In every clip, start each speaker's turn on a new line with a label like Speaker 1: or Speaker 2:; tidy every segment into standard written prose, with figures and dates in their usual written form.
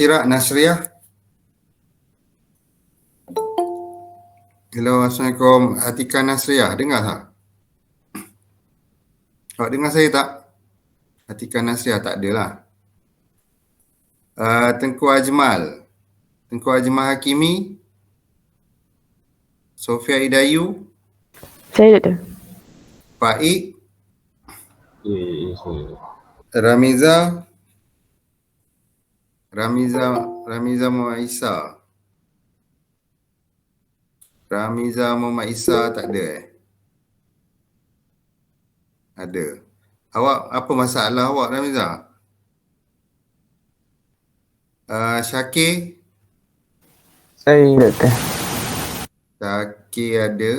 Speaker 1: Kira Nasriah. Hello, Assalamualaikum. Atika Nasriah, dengar tak? Awak dengar saya tak? Atika Nasriah tak ada lah. Tengku Ajmal. Tengku Ajmal Hakimi. Sofia Idayu.
Speaker 2: Saya Doktor.
Speaker 1: Faik.
Speaker 3: saya.
Speaker 1: Ramiza. Ramiza Muhammad Isa. Ramiza Muhammad Isa tak ada Ada. Awak apa masalah awak, Ramiza? Syakir.
Speaker 2: Saya Doktor.
Speaker 1: Syakir ada.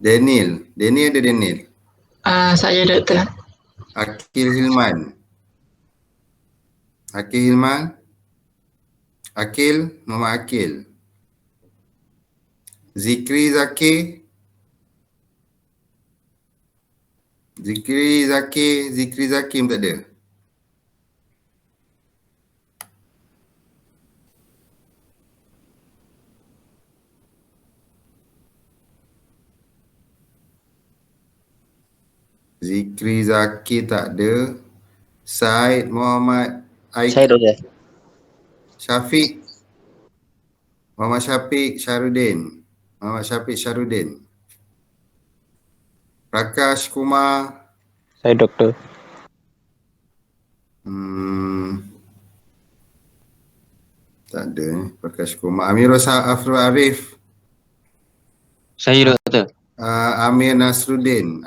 Speaker 1: Daniel ada Daniel.
Speaker 4: Saya Doktor.
Speaker 1: Akil Hilman. Akil, Muhammad Akil. Zikri Zakir. Zikri Zakir tak ada. Zikri Zakir tak ada. Said Muhammad Aik.
Speaker 5: Saya Doktor.
Speaker 1: Syafiq. Muhammad Syafiq Syarudin. Prakash Kumar.
Speaker 5: Saya Doktor.
Speaker 1: Tak ada. Prakash Kumar. Amirul Afrul Arif.
Speaker 5: Saya Doktor.
Speaker 1: Amir Nuruddin.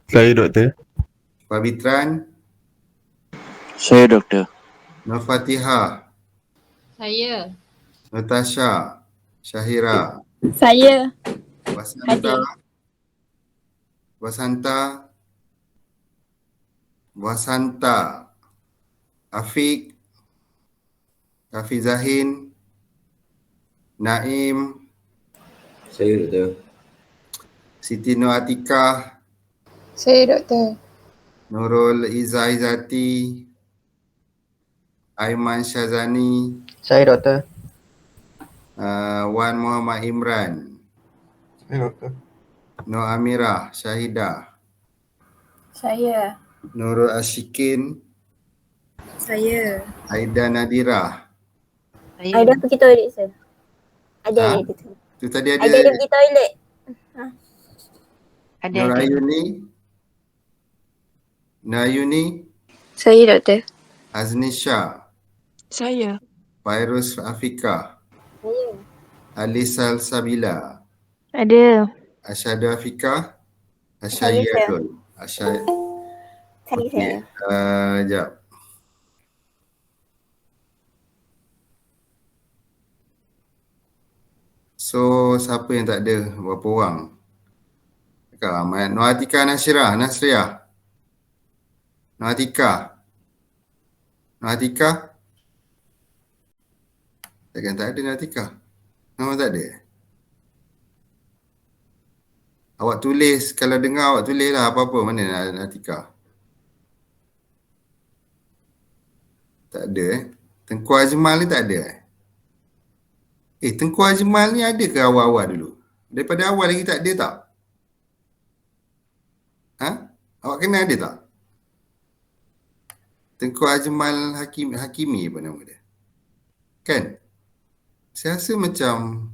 Speaker 3: Saya Doktor.
Speaker 1: Pavitran.
Speaker 5: Saya Doktor.
Speaker 1: Nur Fatihah.
Speaker 4: Saya.
Speaker 1: Natasha. Syahira.
Speaker 6: Saya.
Speaker 1: Wasanta. Afiq. Zahin. Naim.
Speaker 3: Saya Doktor.
Speaker 1: Siti Nur Atikah.
Speaker 6: Saya Doktor.
Speaker 1: Nurul Izzati. Aiman Syazani.
Speaker 5: Saya Doktor.
Speaker 1: Wan Muhammad Imran.
Speaker 3: Saya Doktor.
Speaker 1: Nur Amirah Syahidah.
Speaker 6: Saya.
Speaker 1: Nurul Ashikin.
Speaker 6: Saya.
Speaker 1: Aida Nadirah.
Speaker 6: Aida pergi toilet sir. Ada gitu.
Speaker 1: Tu tadi ada.
Speaker 6: Aida pergi toilet.
Speaker 1: Nur Ayuni.
Speaker 6: Saya Doktor.
Speaker 1: Aznisha.
Speaker 2: Saya.
Speaker 1: Fairuz Afika.
Speaker 6: Saya.
Speaker 1: Alisal Sabila.
Speaker 2: Ada.
Speaker 1: Asyadu Afika.
Speaker 6: Saya.
Speaker 1: Asyayadul.
Speaker 6: Saya.
Speaker 1: Sekejap. So, siapa yang tak ada? Berapa orang? Ramai. Nur Atika Nasriah. Nur Atika. Takkan tak ada Nur Atika? Memang tak ada? Awak tulis, kalau dengar awak tulis lah apa-apa. Mana Nur Atika? Tak ada Tengku Ajmal ni tak ada Tengku Ajmal ni ada ke awal-awal dulu? Daripada awal lagi tak ada tak? Awak kenal ada tak? Tengku Ajmal Hakimi apa nama dia? Kan? Saya rasa macam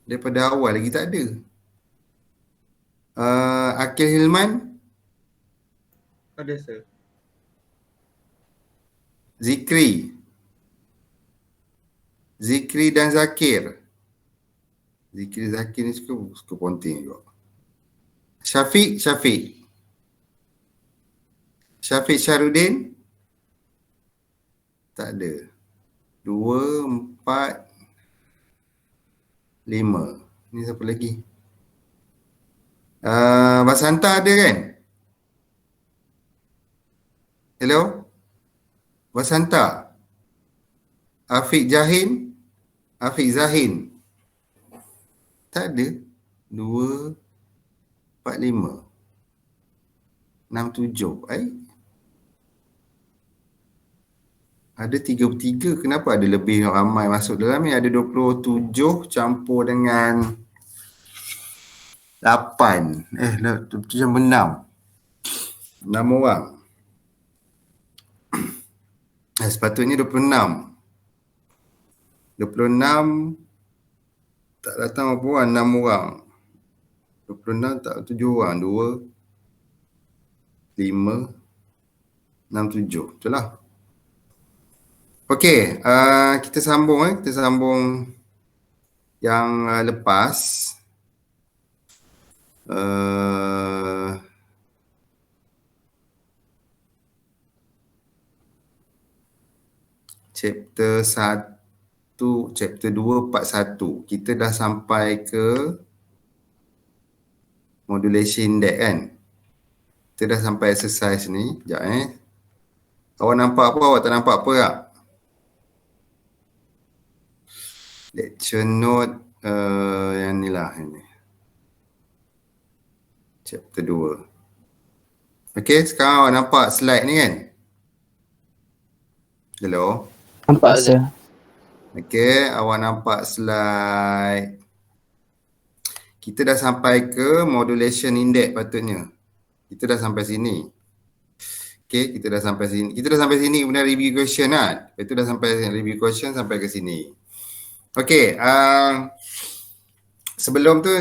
Speaker 1: daripada awal lagi tak ada. Akil Hilman?
Speaker 3: Ada sir.
Speaker 1: Zikri dan Zakir. Zakir ni suka ponting juga. Syafiq Syarudin. Tak ada. 2, 4, 5. Ni siapa lagi? Basanta ada kan? Hello? Basanta. Afiq Zahin. Tak ada. 2, 4, 5, 6, 7. Ada 33, kenapa ada lebih ramai masuk dalam ni? Ada 27 campur dengan 8. 27 campur 6. 6 orang. Sepatutnya 26. 26 tak datang berapa orang? 6 orang. 26 tak 7 orang. 2, 5, 6, 7. Betul lah. Okey, kita sambung kita sambung yang lepas. Chapter 1, chapter 2 part 1. Kita dah sampai ke modulation index kan. Kita dah sampai exercise ni. Sekejap Awak nampak apa? Awak tak nampak apa tak? Lecture note yang ni lah ini. Chapter 2. Okey, sekarang awak nampak slide ni kan? Hello?
Speaker 5: Nampak sir.
Speaker 1: Okey, awak nampak slide. Kita dah sampai ke modulation index patutnya. Kita dah sampai sini. Okey, kita dah sampai sini. Kita dah sampai sini kemudian review question kan. Lepas tu dah sampai review question sampai ke sini. Okey, sebelum tu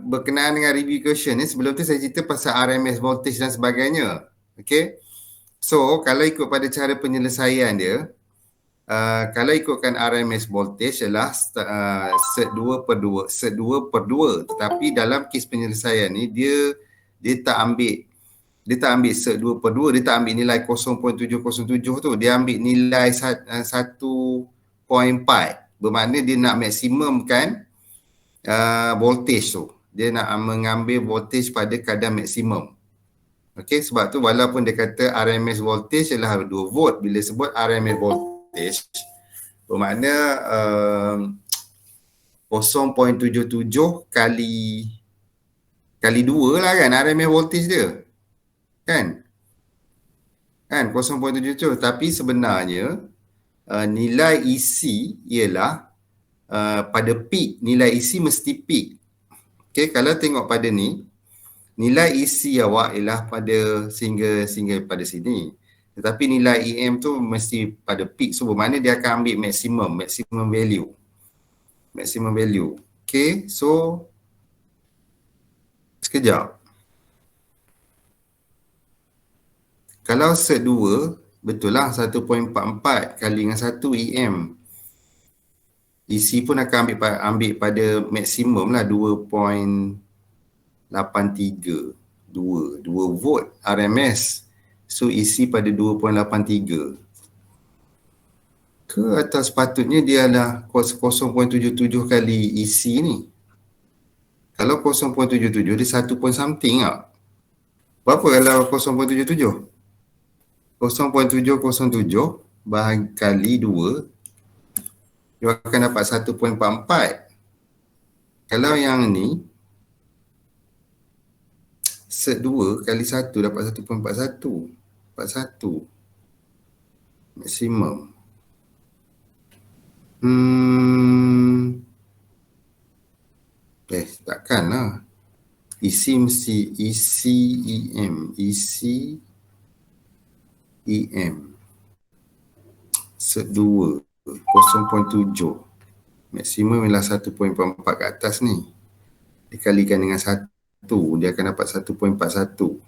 Speaker 1: berkenaan dengan review question ni, sebelum tu saya cerita pasal RMS voltage dan sebagainya. Okey. So, kalau ikut pada cara penyelesaian dia, kalau ikutkan RMS voltage ialah set 2/2, set 2/2. Tetapi dalam kes penyelesaian ni dia tak ambil set 2/2, dia tak ambil nilai 0.707 tu, dia ambil nilai 1.4. Bermakna dia nak maksimumkan voltage tu. Dia nak mengambil voltage pada kadar maksimum. Okey, sebab tu walaupun dia kata RMS voltage ialah 2 volt, bila sebut RMS voltage bermakna 0.77 kali 2 lah kan RMS voltage dia. Kan 0.77, tapi sebenarnya nilai EC ialah pada peak, nilai EC mesti peak. Okey, kalau tengok pada ni, nilai EC awak ialah pada sehingga pada sini. Tetapi nilai EM tu mesti pada peak. So bermakna dia akan ambil maximum value. Maximum value. Okey, so sekejap. Kalau set 2, betul lah 1.44 kali dengan 1 EM. EC pun akan ambil pada maksimum lah 2.83. 2 volt RMS. So EC pada 2.83. Ke atau sepatutnya dia adalah 0.77 kali EC ni. Kalau 0.77 dia 1 point something tak? Berapa kalau 0.77? 0.707 bahagi kali 2, dia akan dapat 1.44. Kalau yang ni set 2 kali 1 dapat 1.41. 41 maksimum. Takkanlah. EC mesti EM set 2 0.7 maksimum ialah 1.44 ke atas ni, dikalikan dengan 1 dia akan dapat 1.41.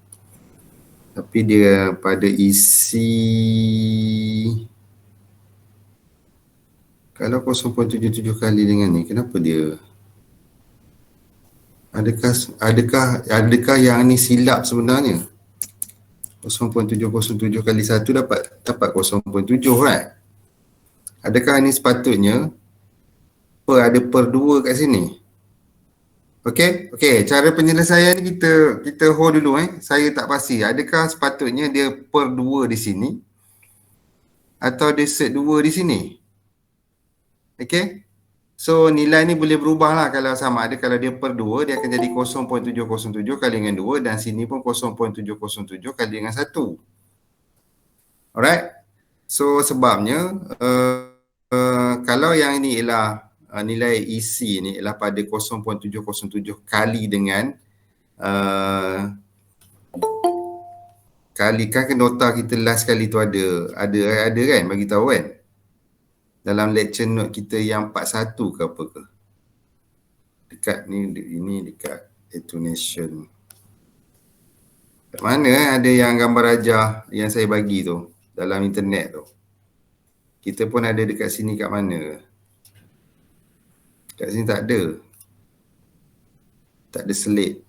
Speaker 1: Tapi dia pada isi kalau 0.77 kali dengan ni, kenapa dia adakah yang ni silap sebenarnya? 0.707 kali 1 dapat 0.7 right? Adakah ini sepatutnya ada per 2 kat sini? Okey, cara penyelesaian ni kita hold dulu Saya tak pasti adakah sepatutnya dia per 2 di sini atau dia set 2 di sini. Okey. So nilai ni boleh berubah lah kalau sama ada, kalau dia per 2 dia akan jadi 0.707 kali dengan 2 dan sini pun 0.707 kali dengan 1. Alright. So sebabnya kalau yang ini ialah nilai EC ni ialah pada 0.707 kali dengan kalikan ke nota kita last kali tu ada kan bagi tahu kan dalam lecture note kita yang 41 ke apa ke dekat ni ini dekat intonation kat mana ada yang gambar rajah yang saya bagi tu dalam internet tu. Kita pun ada dekat sini kat mana? Kat sini tak ada. Tak ada slide.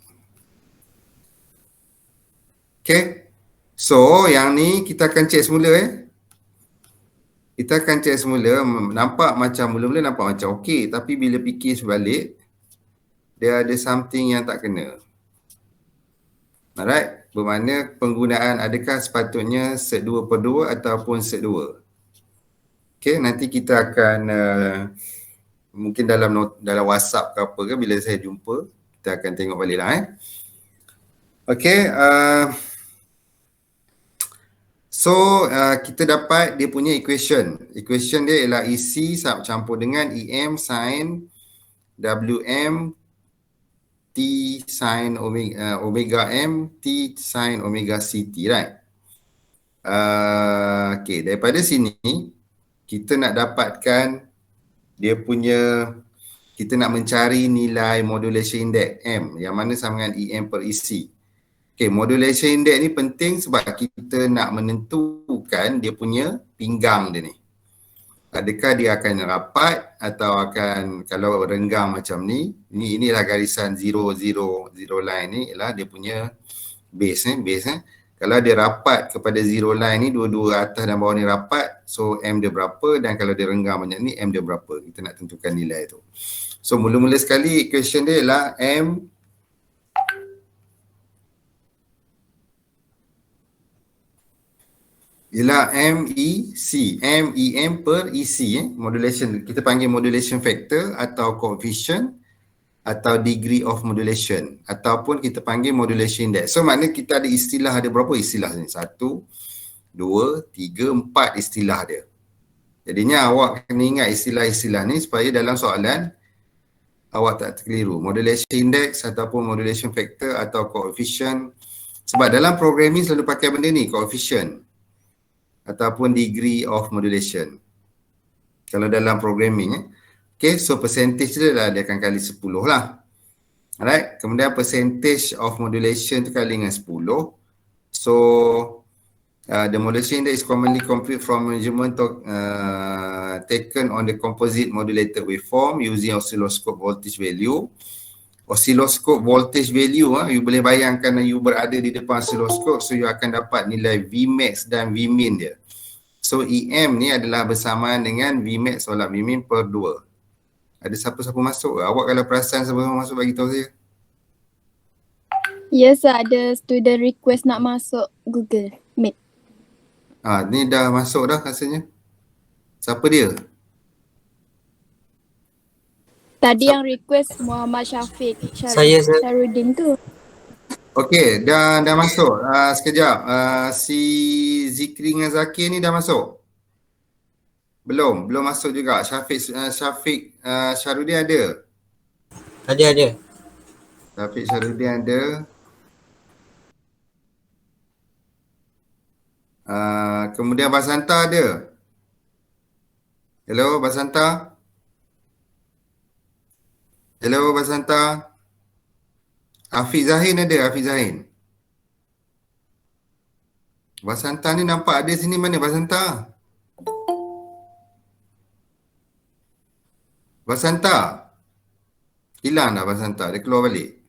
Speaker 1: Okay. So, yang ni kita akan check semula Kita akan check semula. Nampak macam, mula-mula nampak macam okey. Tapi bila fikir sebalik, dia ada something yang tak kena. Alright. Bermakna penggunaan adakah sepatutnya set 2/2 ataupun set 2. Okay, nanti kita akan mungkin dalam WhatsApp ke apa ke bila saya jumpa, kita akan tengok balik lah Okay, so kita dapat dia punya equation. Equation dia ialah EC campur dengan EM sin WM T sin omega M T sin omega CT, right? Okay, daripada sini kita nak dapatkan dia punya, kita nak mencari nilai modulation index M yang mana sama dengan EM per EC. Okay, modulation index ni penting sebab kita nak menentukan dia punya pinggang dia ni. Adakah dia akan rapat atau akan, kalau renggang macam ni, inilah garisan 0, 0, 0 line ni ialah dia punya base Kalau dia rapat kepada 0 line ni, dua-dua atas dan bawah ni rapat, so M dia berapa, dan kalau dia renggang banyak ni, M dia berapa. Kita nak tentukan nilai tu. So mula-mula sekali equation dia ialah M ialah MEC, MEM per EC, modulation, kita panggil modulation factor atau coefficient atau degree of modulation ataupun kita panggil modulation index. So maknanya kita ada istilah, ada berapa istilah ni? 1, 2, 3, 4 istilah dia. Jadinya awak kena ingat istilah-istilah ni supaya dalam soalan awak tak terkeliru. Modulation index ataupun modulation factor atau coefficient. Sebab dalam programming selalu pakai benda ni, coefficient ataupun degree of modulation. Kalau dalam programming okay, so percentage dia akan kali 10 lah. Alright, kemudian percentage of modulation tu kali dengan 10. So the modulation index is commonly computed from measurement taken on the composite modulated waveform using oscilloscope voltage value. Oscilloscope voltage value, you boleh bayangkan you berada di depan oscilloscope, so you akan dapat nilai Vmax dan Vmin dia. So EM ni adalah bersamaan dengan Vmax tolak Vmin per 2. Ada siapa-siapa masuk? Awak kalau perasan siapa-siapa masuk bagi tahu saya.
Speaker 7: Yes, ada student request nak masuk Google Meet.
Speaker 1: Ni dah masuk dah rasanya. Siapa dia?
Speaker 7: Tadi yang request Muhammad Syafiq
Speaker 5: Saya, sir.
Speaker 7: Syarudin tu.
Speaker 1: Okey, dah masuk. Sekejap. Si Zikri dengan Zakir ni dah masuk? Belum masuk juga. Syafiq Syarudin ada?
Speaker 5: Ada.
Speaker 1: Syafiq Syarudin ada. Kemudian Basanta ada? Hello Basanta? Hello Basanta? Hafiz Zahin ada? Hafiz Zahin? Basanta ni nampak ada sini, mana Basanta? Basanta? Hilang dah Basanta, dia keluar balik.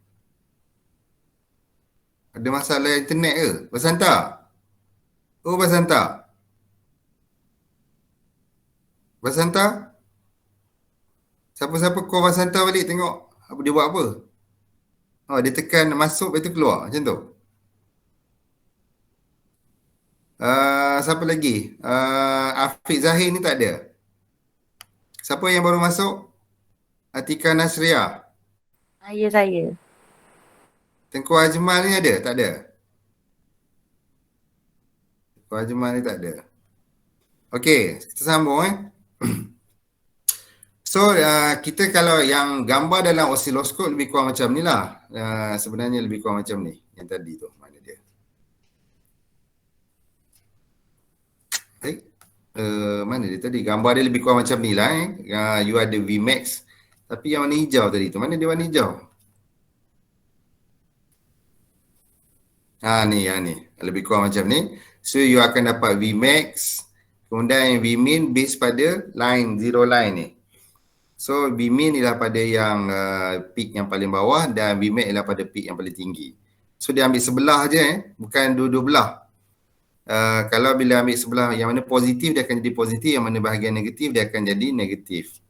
Speaker 1: Ada masalah internet ke? Basanta? Oh Basanta? Basanta? Siapa-siapa call Basanta balik tengok apa dia buat apa. Oh, dia tekan masuk lepas tu keluar macam tu. Siapa lagi? Afiq Zahir ni tak ada. Siapa yang baru masuk? Atika Nasriah.
Speaker 2: Ya, saya.
Speaker 1: Tengku Ajmal ni ada? Tak ada. Tengku Ajmal ni tak ada. Okey, kita sambung So kita kalau yang gambar dalam osiloskop lebih kurang macam ni lah. Sebenarnya lebih kurang macam ni. Yang tadi tu, mana dia? Mana dia tadi? Gambar dia lebih kurang macam ni lah You ada Vmax. Tapi yang warna hijau tadi tu, mana dia warna hijau? Ni, yang ni. Lebih kurang macam ni. So you akan dapat Vmax. Kemudian Vmin base pada line, zero line ni. So Vmin ialah pada yang peak yang paling bawah dan Vmax ialah pada peak yang paling tinggi. So dia ambil sebelah je bukan dua-dua belah. Kalau bila ambil sebelah yang mana positif dia akan jadi positif, yang mana bahagian negatif dia akan jadi negatif.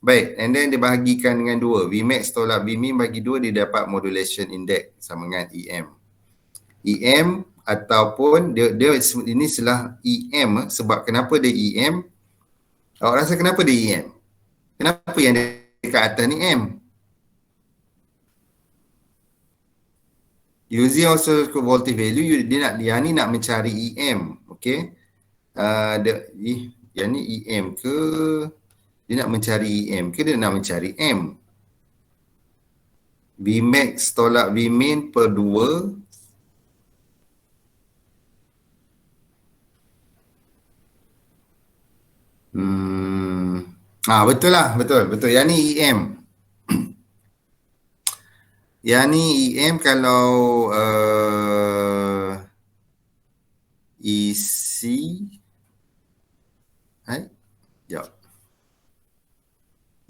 Speaker 1: Baik, and then dia bahagikan dengan dua. Vmax tolak Vmin bagi dua, dia dapat modulation index sama dengan EM. EM ataupun dia ini istilah EM sebab kenapa dia EM? Awak rasa kenapa dia EM? Kenapa yang dekat atas ni M? Using oscilloscope voltage value, dia ni nak mencari EM. Okay. Yang ni EM ke? Dia nak mencari EM ke dia nak mencari M? Vmax tolak Vmin per 2. Betul lah, betul. Yang ni EM. Yang ni EM kalau EC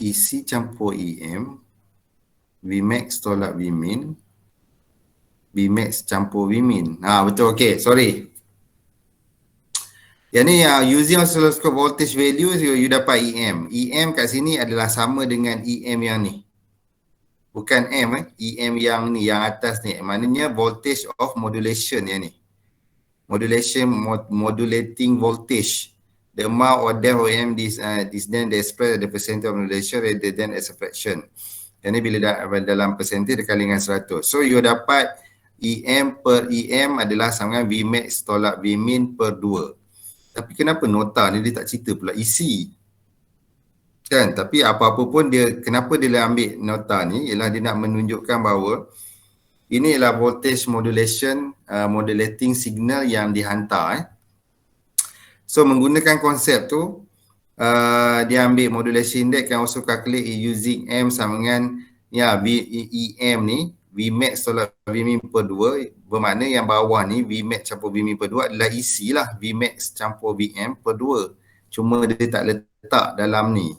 Speaker 1: EC campur EM, Vmax tolak Vmin, Vmax campur Vmin. Betul, okey, sorry. Yang ni using oscilloscope voltage value you dapat EM. EM kat sini adalah sama dengan EM yang ni. Bukan M EM yang ni, yang atas ni. Maknanya voltage of modulation yang ni. Modulation, modulating voltage. The amount or depth of EM is then expressed as the percentage of modulation rather than as a fraction. Yang ni bila dalam percentage dikali dengan 100. So you dapat EM per EM adalah sama dengan Vmax tolak Vmin per 2. Tapi kenapa nota ni dia tak cerita pula EC? Kan? Tapi apa-apa pun dia, kenapa dia ambil nota ni ialah dia nak menunjukkan bahawa ini ialah voltage modulation, modulating signal yang dihantar. So menggunakan konsep tu, dia ambil modulation index can also calculate using M sama dengan EM ni, Vmax tolak Vmin per 2, bermakna yang bawah ni Vmax campur Vmin per 2 adalah isi lah, Vmax campur Vm per 2. Cuma dia tak letak dalam ni.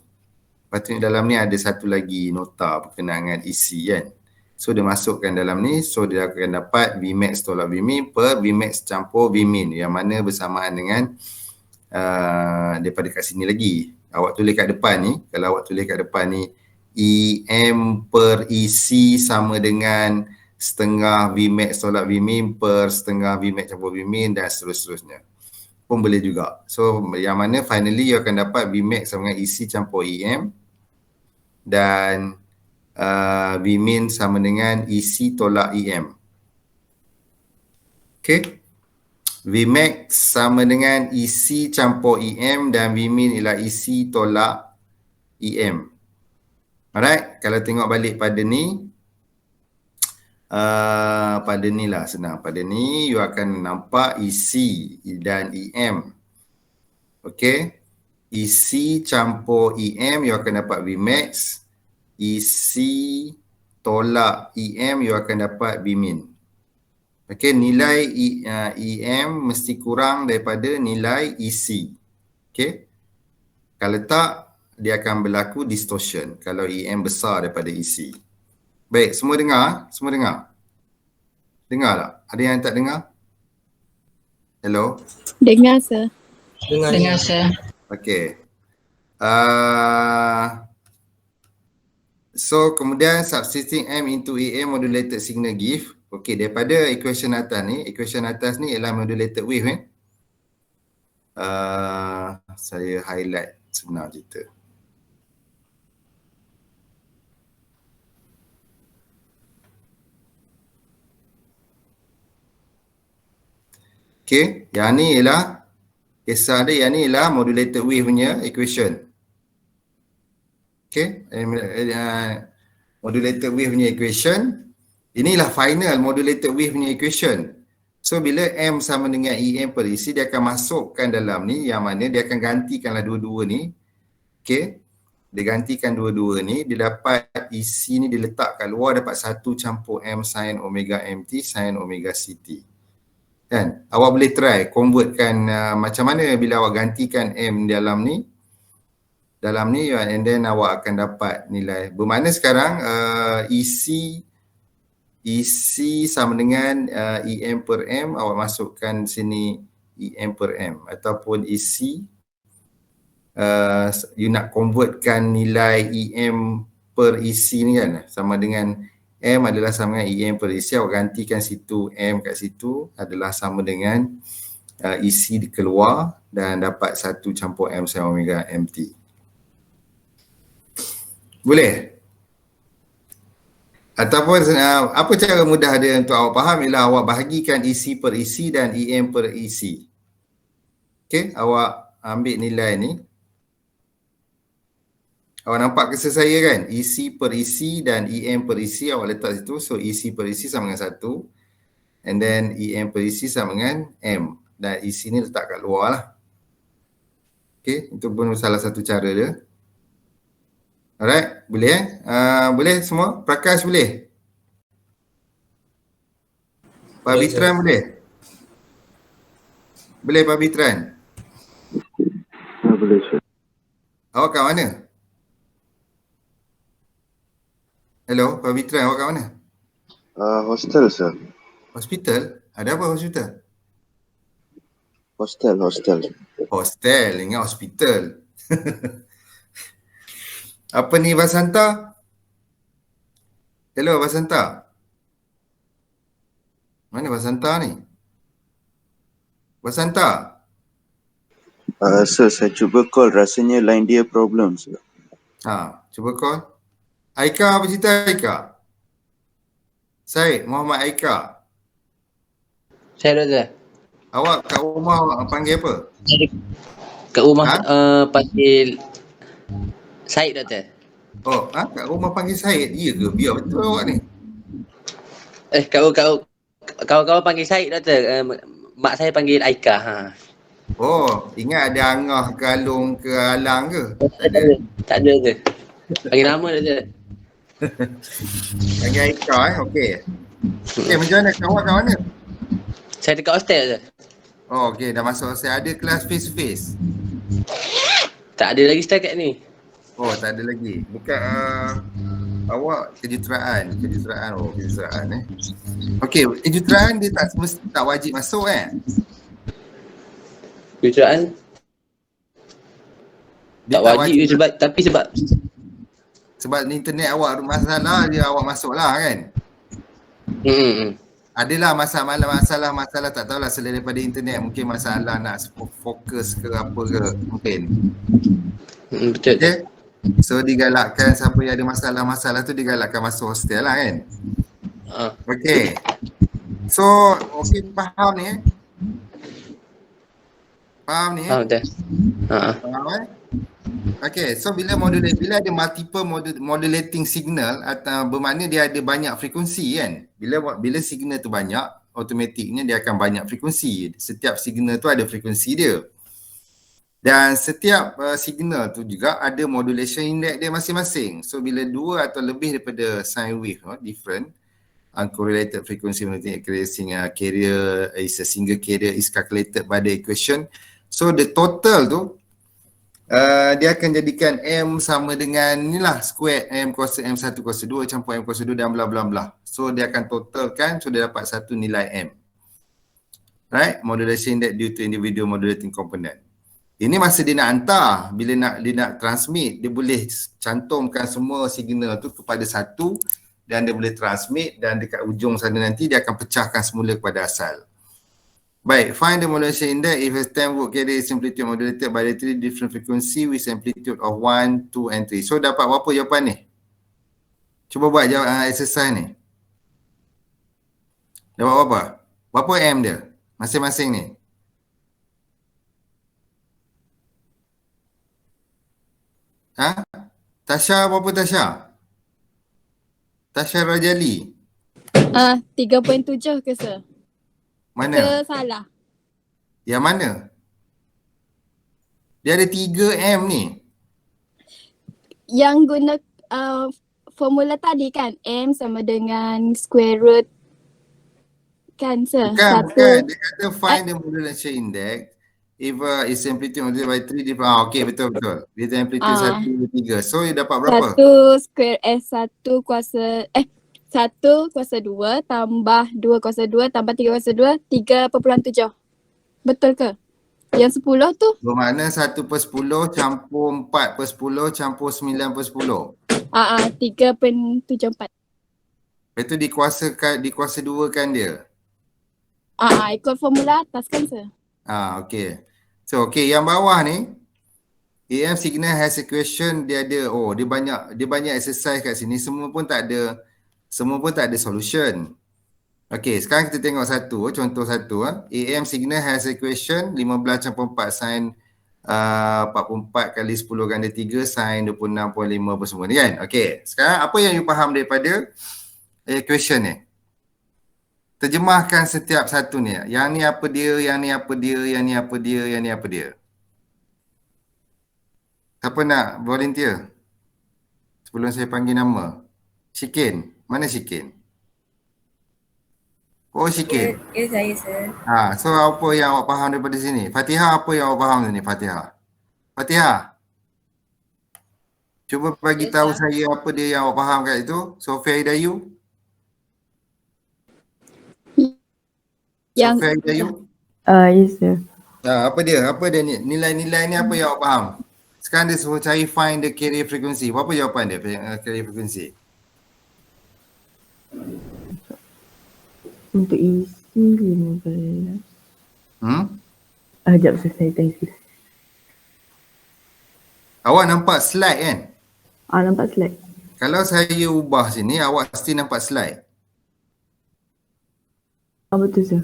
Speaker 1: Patutnya dalam ni ada satu lagi nota berkenaan dengan isi kan. So dia masukkan dalam ni, so dia akan dapat Vmax tolak Vmin per Vmax campur Vmin, yang mana bersamaan dengan daripada kat sini lagi. Awak tulis kat depan ni, kalau awak tulis kat depan ni EM per EC sama dengan setengah Vmax tolak Vmin per setengah Vmax campur Vmin dan seterusnya. Pun boleh juga. So yang mana finally you akan dapat Vmax sama dengan EC campur EM dan Vmin sama dengan EC tolak EM. Okay. Vmax sama dengan EC campur EM dan Vmin ialah EC tolak EM. Alright, kalau tengok balik pada ni, pada ni lah senang. Pada ni you akan nampak EC dan EM. Okay. EC campur EM you akan dapat Vmax. EC tolak EM you akan dapat Vmin. Okay, nilai EM mesti kurang daripada nilai EC. Okay. Kalau tak, dia akan berlaku distortion kalau EM besar daripada EC. Baik, semua dengar? Semua dengar? Dengar tak? Ada yang tak dengar? Hello?
Speaker 7: Dengar, sir.
Speaker 4: Dengar saya.
Speaker 1: Okay. So, kemudian substituting M into EM modulated signal give. Okay, daripada equation atas ni ialah modulated wave. Saya highlight senang cerita. Okay, yang ni ialah Kisah dia yang ni ialah modulated wave punya equation. Okay, modulated wave punya equation. Inilah final modulated wave punya equation. So bila M sama dengan EM per EC, dia akan masukkan dalam ni, yang mana dia akan gantikanlah dua-dua ni. Okay, dia gantikan dua-dua ni, dia dapat EC ni diletak kat luar, dapat 1 campur M sin omega MT sin omega CT. Kan? Awak boleh try convertkan macam mana bila awak gantikan M dalam ni, and then awak akan dapat nilai. Bermakna sekarang EC sama dengan EM per M, awak masukkan sini EM per M, ataupun EC you nak convertkan nilai EM per EC ni kan, sama dengan M adalah sama dengan EM per EC, awak gantikan situ M kat situ adalah sama dengan EC di keluar dan dapat 1 campur M sin omega MT. Boleh? Ataupun apa cara mudah dia untuk awak faham ialah awak bahagikan EC per EC dan EM per EC. Okay, awak ambil nilai ni. Awak nampak kisah saya kan? EC per EC dan EM per EC awak letak situ. So EC per EC sama dengan 1. And then EM per EC sama dengan M. Dan EC ni letak kat luar lah. Okay, itu pun salah satu cara dia. Alright, boleh boleh semua? Prakash boleh? Pak Bitran boleh? Boleh Pak Bitran?
Speaker 3: Boleh, sir.
Speaker 1: Awak kat mana? Hello, Pak Bitran, awak kat mana?
Speaker 3: Hostel, sir.
Speaker 1: Hospital? Ada apa hospital?
Speaker 3: Hostel.
Speaker 1: Hostel, ingat hospital. Apa ni Basanta? Hello Basanta. Mana Basanta ni? Basanta?
Speaker 8: Sir, saya cuba call, rasanya line dia problem, sir.
Speaker 1: Cuba call. Aika, apa cerita Aika? Syed, Muhammad Aika.
Speaker 5: Saya doktor.
Speaker 1: Awak kat rumah panggil apa?
Speaker 5: Kat rumah panggil Syed doktor.
Speaker 1: Oh, kat rumah panggil Syed. Ya ke? Biar betul awak ni.
Speaker 5: Kawan-kawan panggil Syed doktor. Mak saya panggil Aika.
Speaker 1: Oh, ingat ada Angah ke Alung ke Alang ke?
Speaker 5: Tak ada ke? Panggil nama doktor.
Speaker 1: Panggil Aika okey. Okey, macam mana? Awak kat mana?
Speaker 5: Saya dekat hostel doktor.
Speaker 1: Oh, okey, dah masuk hostel. Ada kelas face to face?
Speaker 5: Tak ada lagi setakat ni.
Speaker 1: Oh, tak ada lagi. Bukan awak kejuruteraan. Kejuruteraan Okey, kejuruteraan dia tak wajib masuk
Speaker 5: Kejuruteraan
Speaker 1: Dia
Speaker 5: tak wajib ke
Speaker 1: sebab internet awak ada masalah dia awak masuk lah kan. Adalah masalah tak tahulah selain daripada internet, mungkin masalah nak fokus ke apa ke mungkin.
Speaker 5: Betul.
Speaker 1: Okay? So digalakkan siapa yang ada masalah-masalah tu digalakkan masuk hostel lah kan. Okay. So okay, faham ni Faham ni
Speaker 5: Faham betul.
Speaker 1: Faham Okay, so bila ada multiple modulating signal atau bermakna dia ada banyak frekuensi kan. Bila signal tu banyak, automatiknya dia akan banyak frekuensi. Setiap signal tu ada frekuensi dia. Dan setiap signal tu juga ada modulation index dia masing-masing. So bila dua atau lebih daripada sine wave different uncorrelated frequency increasing carrier is a single carrier is calculated by the equation. So the total tu dia akan jadikan M sama dengan inilah square M kuasa M1 kuasa 2 campur M kuasa 2 dan bla bla bla. So dia akan totalkan, so dia dapat satu nilai M. Right? Modulation index due to individual modulating component. Ini masa dia nak hantar, bila dia nak transmit, dia boleh cantumkan semua signal tu kepada satu dan dia boleh transmit dan dekat ujung sana nanti dia akan pecahkan semula kepada asal. Baik, find the modulation index if a 10 volt carrier is amplitude modulated by the three different frequency with amplitude of 1, 2 and 3. So dapat berapa jawapan ni? Cuba buat exercise ni. Dapat berapa? Berapa M dia? Masing-masing ni. Ha? Tasha berapa Tasha? Tasha Rajali.
Speaker 7: 3.7 ke sir?
Speaker 1: Mana?
Speaker 7: Ke salah?
Speaker 1: Yang mana? Dia ada 3M ni.
Speaker 7: Yang guna formula tadi kan, M sama dengan square root kan sir?
Speaker 1: Bukan. Dia kata find the modulation index if its amplitude multiplied by 3 different. Okey, betul. With the amplitude 1, 2, 3. So, dia dapat berapa?
Speaker 7: 1 square 1 kuasa 1 kuasa 2 tambah 2 kuasa 2 tambah 3 kuasa 2, 3.7. Betul ke? Yang 10 tu?
Speaker 1: Bermakna 1/10 campur 4/10 campur 9/10.
Speaker 7: 3.74.
Speaker 1: Lepas tu dikuasa 2 kan dia.
Speaker 7: Ikut formula atas kan sir?
Speaker 1: Okey. So, yang bawah ni AM signal has equation, dia ada dia banyak exercise kat sini, semua pun tak ada solution. Okey, sekarang kita tengok contoh satu. AM signal has equation 15/4 sin 44 kali 10 ganda 3 sin 26.5 apa semua ni kan. Okey, sekarang apa yang you faham daripada equation ni? Terjemahkan setiap satu ni. Yang ni apa dia, yang ni apa dia, yang ni apa dia, yang ni apa dia. Siapa nak volunteer? Sebelum saya panggil nama. Syikin. Mana Syikin? Oh, Syikin.
Speaker 6: Ya, saya sir.
Speaker 1: So apa yang awak faham daripada sini? Fatihah, apa yang awak faham ni Fatihah? Cuba bagi
Speaker 4: Yes,
Speaker 1: tahu
Speaker 4: sir.
Speaker 1: saya apa dia yang awak faham kat itu. Sofia Hidayu.
Speaker 7: Yang
Speaker 1: Sofia Hidayu.
Speaker 2: Yes sir.
Speaker 1: Apa dia? Ni? Nilai-nilai ni apa yang awak faham? Sekarang dia suruh cari find the carrier frequency. Berapa jawapan dia carrier frequency?
Speaker 2: Untuk isi 15. Sekejap saya tengok sikit.
Speaker 1: Awak nampak slide kan?
Speaker 2: Nampak slide.
Speaker 1: Kalau saya ubah sini, awak pasti nampak slide.
Speaker 2: Betul sir.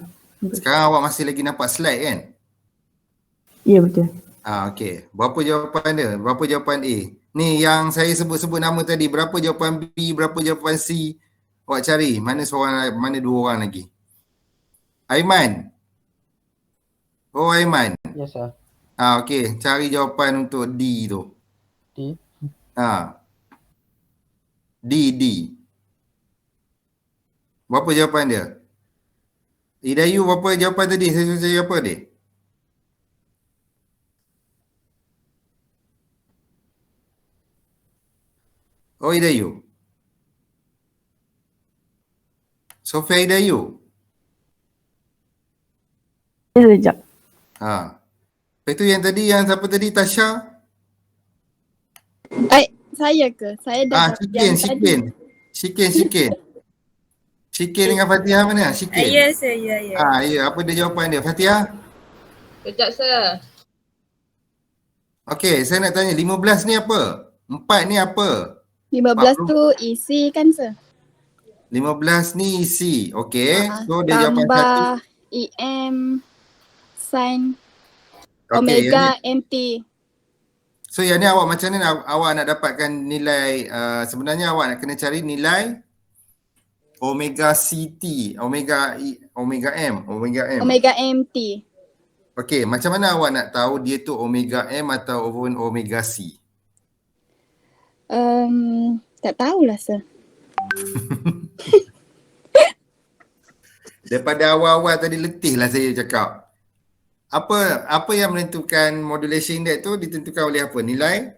Speaker 1: Sekarang awak masih lagi nampak slide kan?
Speaker 2: Ya betul.
Speaker 1: Okey. Berapa jawapan dia? Berapa jawapan A? Ni yang saya sebut-sebut nama tadi. Berapa jawapan B? Berapa jawapan C? Awak cari. Mana dua orang lagi? Aiman. Oh, Aiman.
Speaker 9: Yes sir.
Speaker 1: Okey. Cari jawapan untuk D tu.
Speaker 9: D.
Speaker 1: D. Berapa jawapan dia? Hidayu, berapa jawapan tadi? Saya suruh cari apa dia? Oh, Hidayu. Sofia Hidayu.
Speaker 2: Ya sekejap.
Speaker 1: Lepas tu yang tadi, yang siapa tadi? Tasha?
Speaker 7: saya ke? Saya dah
Speaker 1: Syikin. Syikin dengan Fatihah mana? Syikin.
Speaker 6: Ya sir, ya.
Speaker 1: Ya. Apa dia jawapan dia? Fatihah?
Speaker 4: Kejap sir.
Speaker 1: Okey, saya nak tanya 15 ni apa? 4 ni apa?
Speaker 7: 15 tu isi kan sir?
Speaker 1: 15 ni isi. Okey. So dia jawapan satu.
Speaker 7: Tambah EM sin
Speaker 1: Okey,
Speaker 7: omega MT.
Speaker 1: so yang ni awak macam mana awak nak dapatkan nilai, sebenarnya awak nak kena cari nilai omega CT, omega M.
Speaker 7: Omega MT.
Speaker 1: Okey, macam mana awak nak tahu dia tu omega M atau omega C?
Speaker 7: Tak tahulah sir.
Speaker 1: Daripada awal-awal tadi letih lah saya cakap. Apa yang menentukan modulation index tu ditentukan oleh apa? Nilai?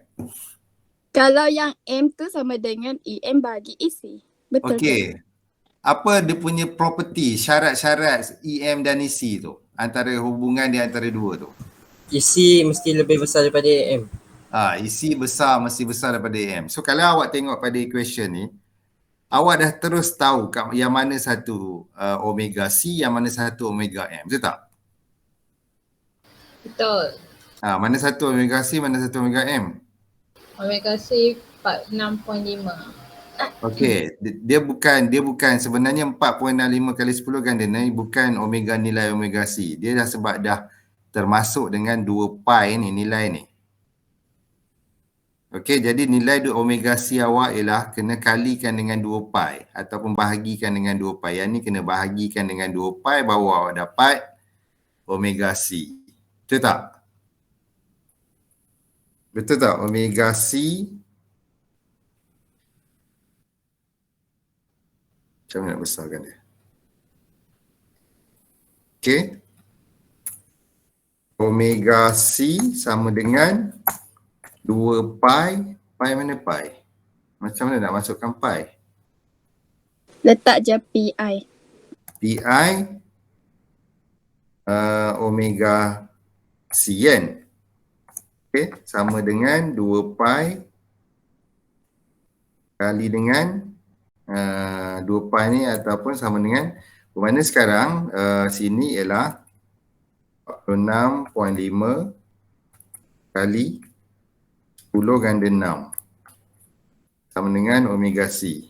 Speaker 7: Kalau yang M tu sama dengan EM bagi isi. Betul ke?
Speaker 1: Okey. Apa dia punya property, syarat-syarat EM dan EC tu? Antara hubungan di antara dua tu.
Speaker 9: Isi mesti lebih besar daripada AM.
Speaker 1: EC mesti besar daripada EM. So kalau awak tengok pada equation ni, awak dah terus tahu yang mana satu omega C, yang mana satu omega M. Betul tak?
Speaker 4: Betul.
Speaker 1: Mana satu omega C, mana satu omega M?
Speaker 4: Omega C 46.5.
Speaker 1: Okey, dia bukan sebenarnya 4.65 kali 10 ganda ni bukan nilai omega C. Dia dah sebab dah termasuk dengan 2 pi ni nilai ni. Okey, jadi nilai omega C awak ialah kena kalikan dengan 2 pi ataupun bahagikan dengan 2 pi. Yang ni kena bahagikan dengan 2 pi baru awak dapat omega C. Betul tak? Betul tak? Omega C macam mana nak besarkan dia? Okey. Omega C sama dengan 2 pi. Pi mana pi? Macam mana nak masukkan pi?
Speaker 7: Letak je PI.
Speaker 1: Pi omega C kan? Okay, sama dengan 2 pi kali dengan 2 pi ni ataupun sama dengan bermakna sekarang sini ialah 46.5 kali 10 ganda 6 sama dengan omega C.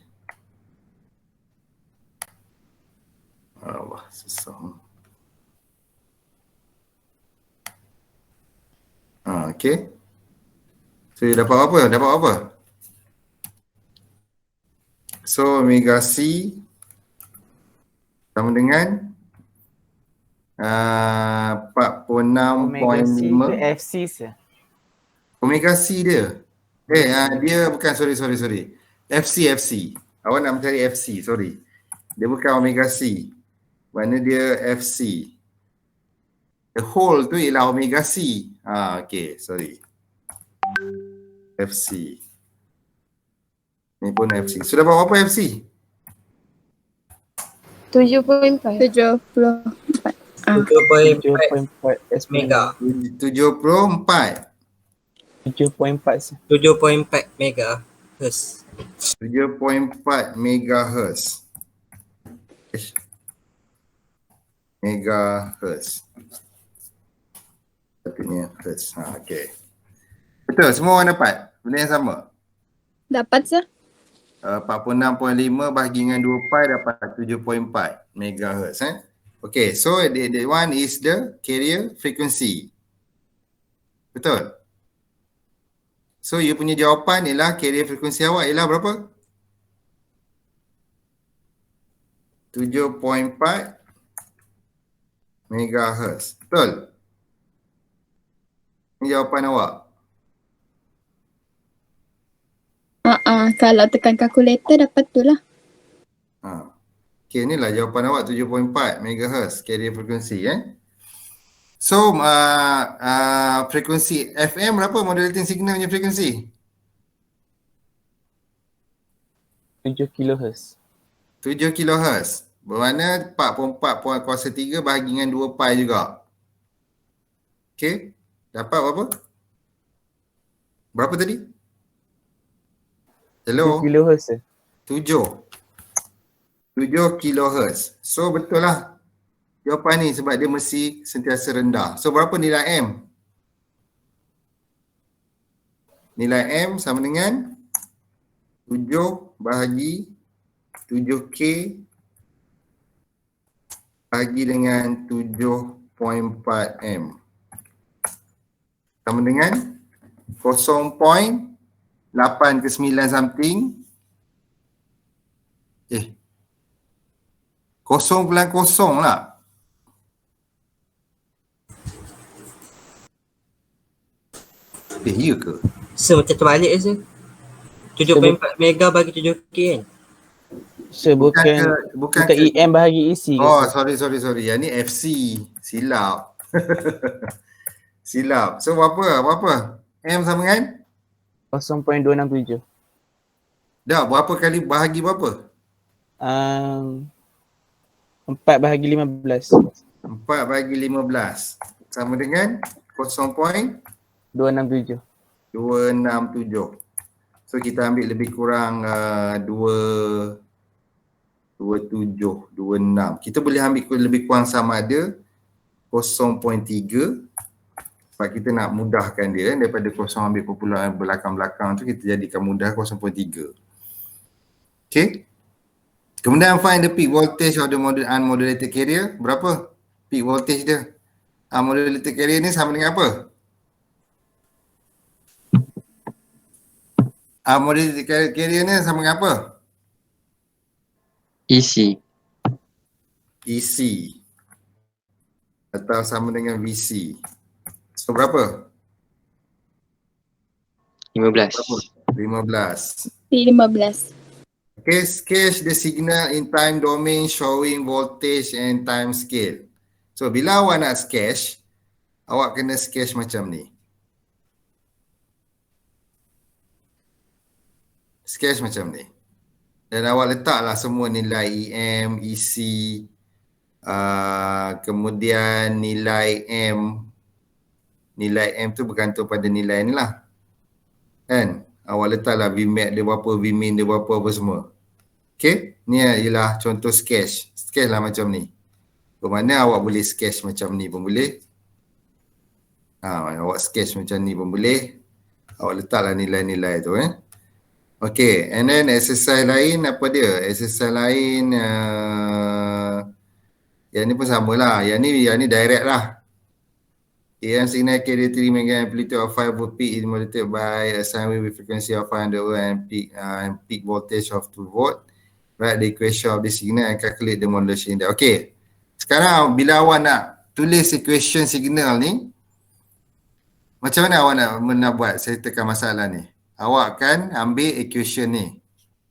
Speaker 1: Allah, susah. Okay. So, dapat apa? Dapat apa? So, omega C sama dengan 46.5.
Speaker 9: FC sah.
Speaker 1: Omega C dia. Dia bukan, sorry. FC. Awak nak mencari FC, sorry. Dia bukan omega C. Mana dia FC. The whole tu ialah omega C. Okay, sorry. FC. Ni pun FC. Sudah dapat berapa FC?
Speaker 4: 7.4.
Speaker 7: 74.
Speaker 9: 7.4
Speaker 5: Mega.
Speaker 1: 74.
Speaker 9: 7.4 sah.
Speaker 5: 7.4 megahertz.
Speaker 1: 7.4 megahertz. Megahertz. Sepatutnya hertz. Okay. Betul, semua orang dapat benda yang sama.
Speaker 7: Dapat sah?
Speaker 1: 46.5 bahagi dengan 2 pi dapat 7.4 megahertz. Okay, so that one is the carrier frequency. Betul? So, you punya jawapan ialah carrier frekuensi awak ialah berapa? 7.4 megahertz. Betul? Ini jawapan awak.
Speaker 7: Kalau tekan kalkulator dapat tu lah.
Speaker 1: Okay, inilah jawapan awak 7.4 megahertz carrier frekuensi So, frekuensi FM berapa modulating signal punya frekuensi?
Speaker 9: 7 kHz.
Speaker 1: 7 kHz. Bermakna 44 kuasa 3 bahagi dengan 2 pi juga. Okay. Dapat berapa? Berapa tadi? Hello?
Speaker 9: 7 kHz.
Speaker 1: 7 kHz. So betul lah jawapan ni sebab dia mesti sentiasa rendah. So berapa nilai M? Nilai M sama dengan 7 bahagi 7K bahagi dengan 7.4 M. Sama dengan 0.8 ke 9 something. 0.0 lah. Ya ke?
Speaker 5: So macam terbalik je. 7.4 mega bagi 7K kan?
Speaker 9: So bukan EM bahagi EC.
Speaker 1: Oh, sorry. Yang ni FC. Silap. Silap. So berapa? M sama dengan?
Speaker 9: 0.267.
Speaker 1: Dah, berapa kali bahagi berapa?
Speaker 9: 4 bahagi 15.
Speaker 1: 4 bahagi 15. Sama dengan 0.267.
Speaker 9: 267.
Speaker 1: So kita ambil lebih kurang 27, 26. Kita boleh ambil lebih kurang sama ada 0.3 sebab kita nak mudahkan dia daripada kosong ambil popular belakang-belakang tu kita jadikan mudah 0.3. Okay. Kemudian find the peak voltage of the unmodulated carrier. Berapa peak voltage dia? Unmodulated carrier ni sama dengan apa? Modulated carrier ni sama dengan apa?
Speaker 10: EC.
Speaker 1: EC atau sama dengan VC. So berapa?
Speaker 10: 15.
Speaker 1: 15.
Speaker 7: 15.
Speaker 1: Okay, sketch the signal in time domain showing voltage and time scale. So bila awak nak sketch, awak kena sketch macam ni. Sketch macam ni. Dan awak letaklah semua nilai EM, EC, kemudian nilai M. Nilai M tu bergantung pada nilai ni lah. Kan? Awak letaklah Vmax dia berapa, Vmin dia berapa, apa semua. Okay? Ni ialah contoh sketch. Sketch lah macam ni. Bermakna awak boleh sketch macam ni pun boleh. Awak sketch macam ni pun boleh. Awak letaklah nilai-nilai tu Okay, and then exercise lain apa dia? Exercise lain yang ni pun sama lah. Yang ni direct lah. AM signal carry 3 mega amplitude of 5 volt peak is modulated by a sine wave with frequency of 500 Hz and peak voltage of 2 volt. Write the equation of the signal and calculate the modulation index. Okay. Sekarang bila awak nak tulis equation signal ni, macam mana awak nak buat? Saya tekan masalah ni. Awak akan ambil equation ni.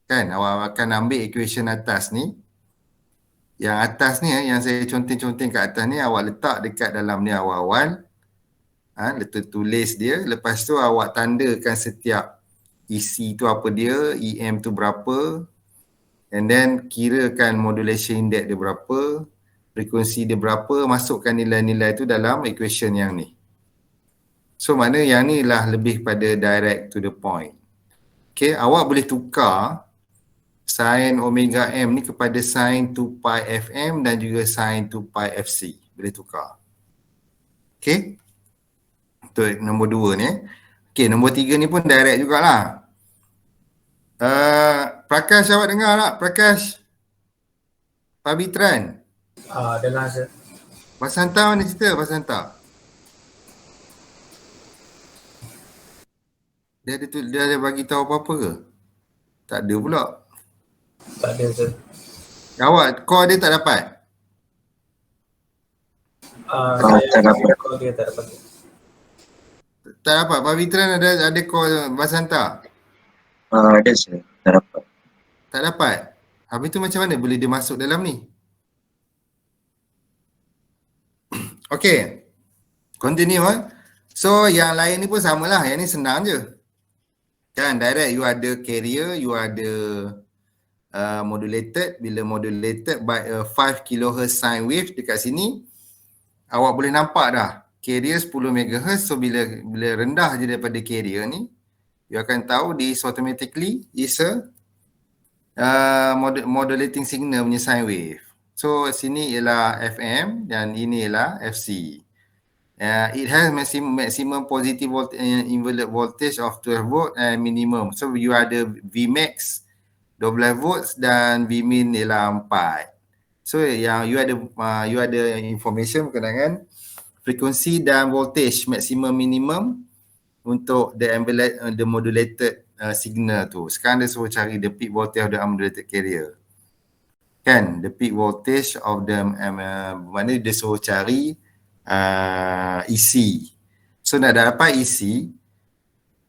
Speaker 1: Kan? Awak akan ambil equation atas ni. Yang atas ni, yang saya conteng-conteng kat atas ni, awak letak dekat dalam ni awal-awal. Letak tulis dia. Lepas tu awak tandakan setiap EC tu apa dia, EM tu berapa. And then kirakan modulation index dia berapa. Frekuensi dia berapa. Masukkan nilai-nilai tu dalam equation yang ni. So mana yang ni lah lebih pada direct to the point. Okay, awak boleh tukar sin omega M ni kepada sin 2 pi FM dan juga sin 2 pi FC. Boleh tukar. Okay. Itu nombor 2 ni. Okay, nombor 3 ni pun direct jugalah. Prakash awak dengar tak? Prakash? Pavitran?
Speaker 11: Dengar saya.
Speaker 1: Pasanta mana cerita? Pasanta? Dia ada bagi tahu apa-apa ke? Tak ada pula.
Speaker 11: Tak ada sir.
Speaker 1: Awak call dia tak dapat?
Speaker 11: Saya call dia tak dapat.
Speaker 1: Tak dapat. Pavitran ada call Basanta?
Speaker 8: Ada sir, tak dapat.
Speaker 1: Tak dapat? Habis tu macam mana boleh dia masuk dalam ni? Okay. Continue So yang lain ni pun samalah. Yang ni senang je. Kan direct you ada carrier, you ada modulated. Bila modulated by a 5 kHz sine wave dekat sini, awak boleh nampak dah carrier 10 MHz. So bila rendah je daripada carrier ni, you akan tahu this automatically is a modulating signal punya sine wave. So sini ialah FM dan ini ialah FC. It has maximum positive inverted voltage of 12 volt and minimum. So you ada Vmax 12 volts dan Vmin ialah 4. So yang you ada information berkenaan dengan frekuensi dan voltage maximum minimum untuk the modulated signal tu. Sekarang dia suruh cari the peak voltage of the unmodulated carrier. Kan, the peak voltage of the mana dia suruh cari EC. So nak dapat EC,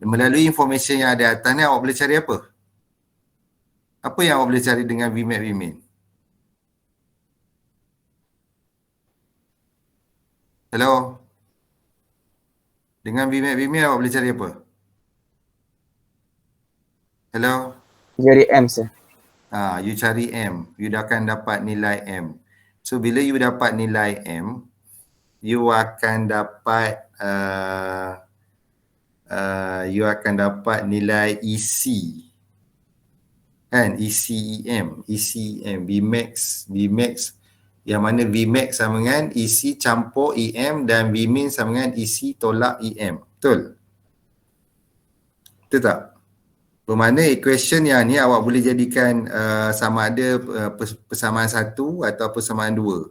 Speaker 1: melalui information yang ada atas ni, awak boleh cari apa? Apa yang awak boleh cari dengan Vmax Vmin? Hello? Dengan Vmax Vmin awak boleh cari apa? Hello?
Speaker 9: Cari M sir.
Speaker 1: You cari M, you dah akan dapat nilai M. So bila you dapat nilai M, you akan dapat nilai EC. Kan? ECEM, Vmax, yang mana Vmax sama dengan EC campur EM dan Vmin sama dengan EC tolak EM. Betul? Betul tak? Bermakna equation yang ni awak boleh jadikan sama ada persamaan 1 atau persamaan 2.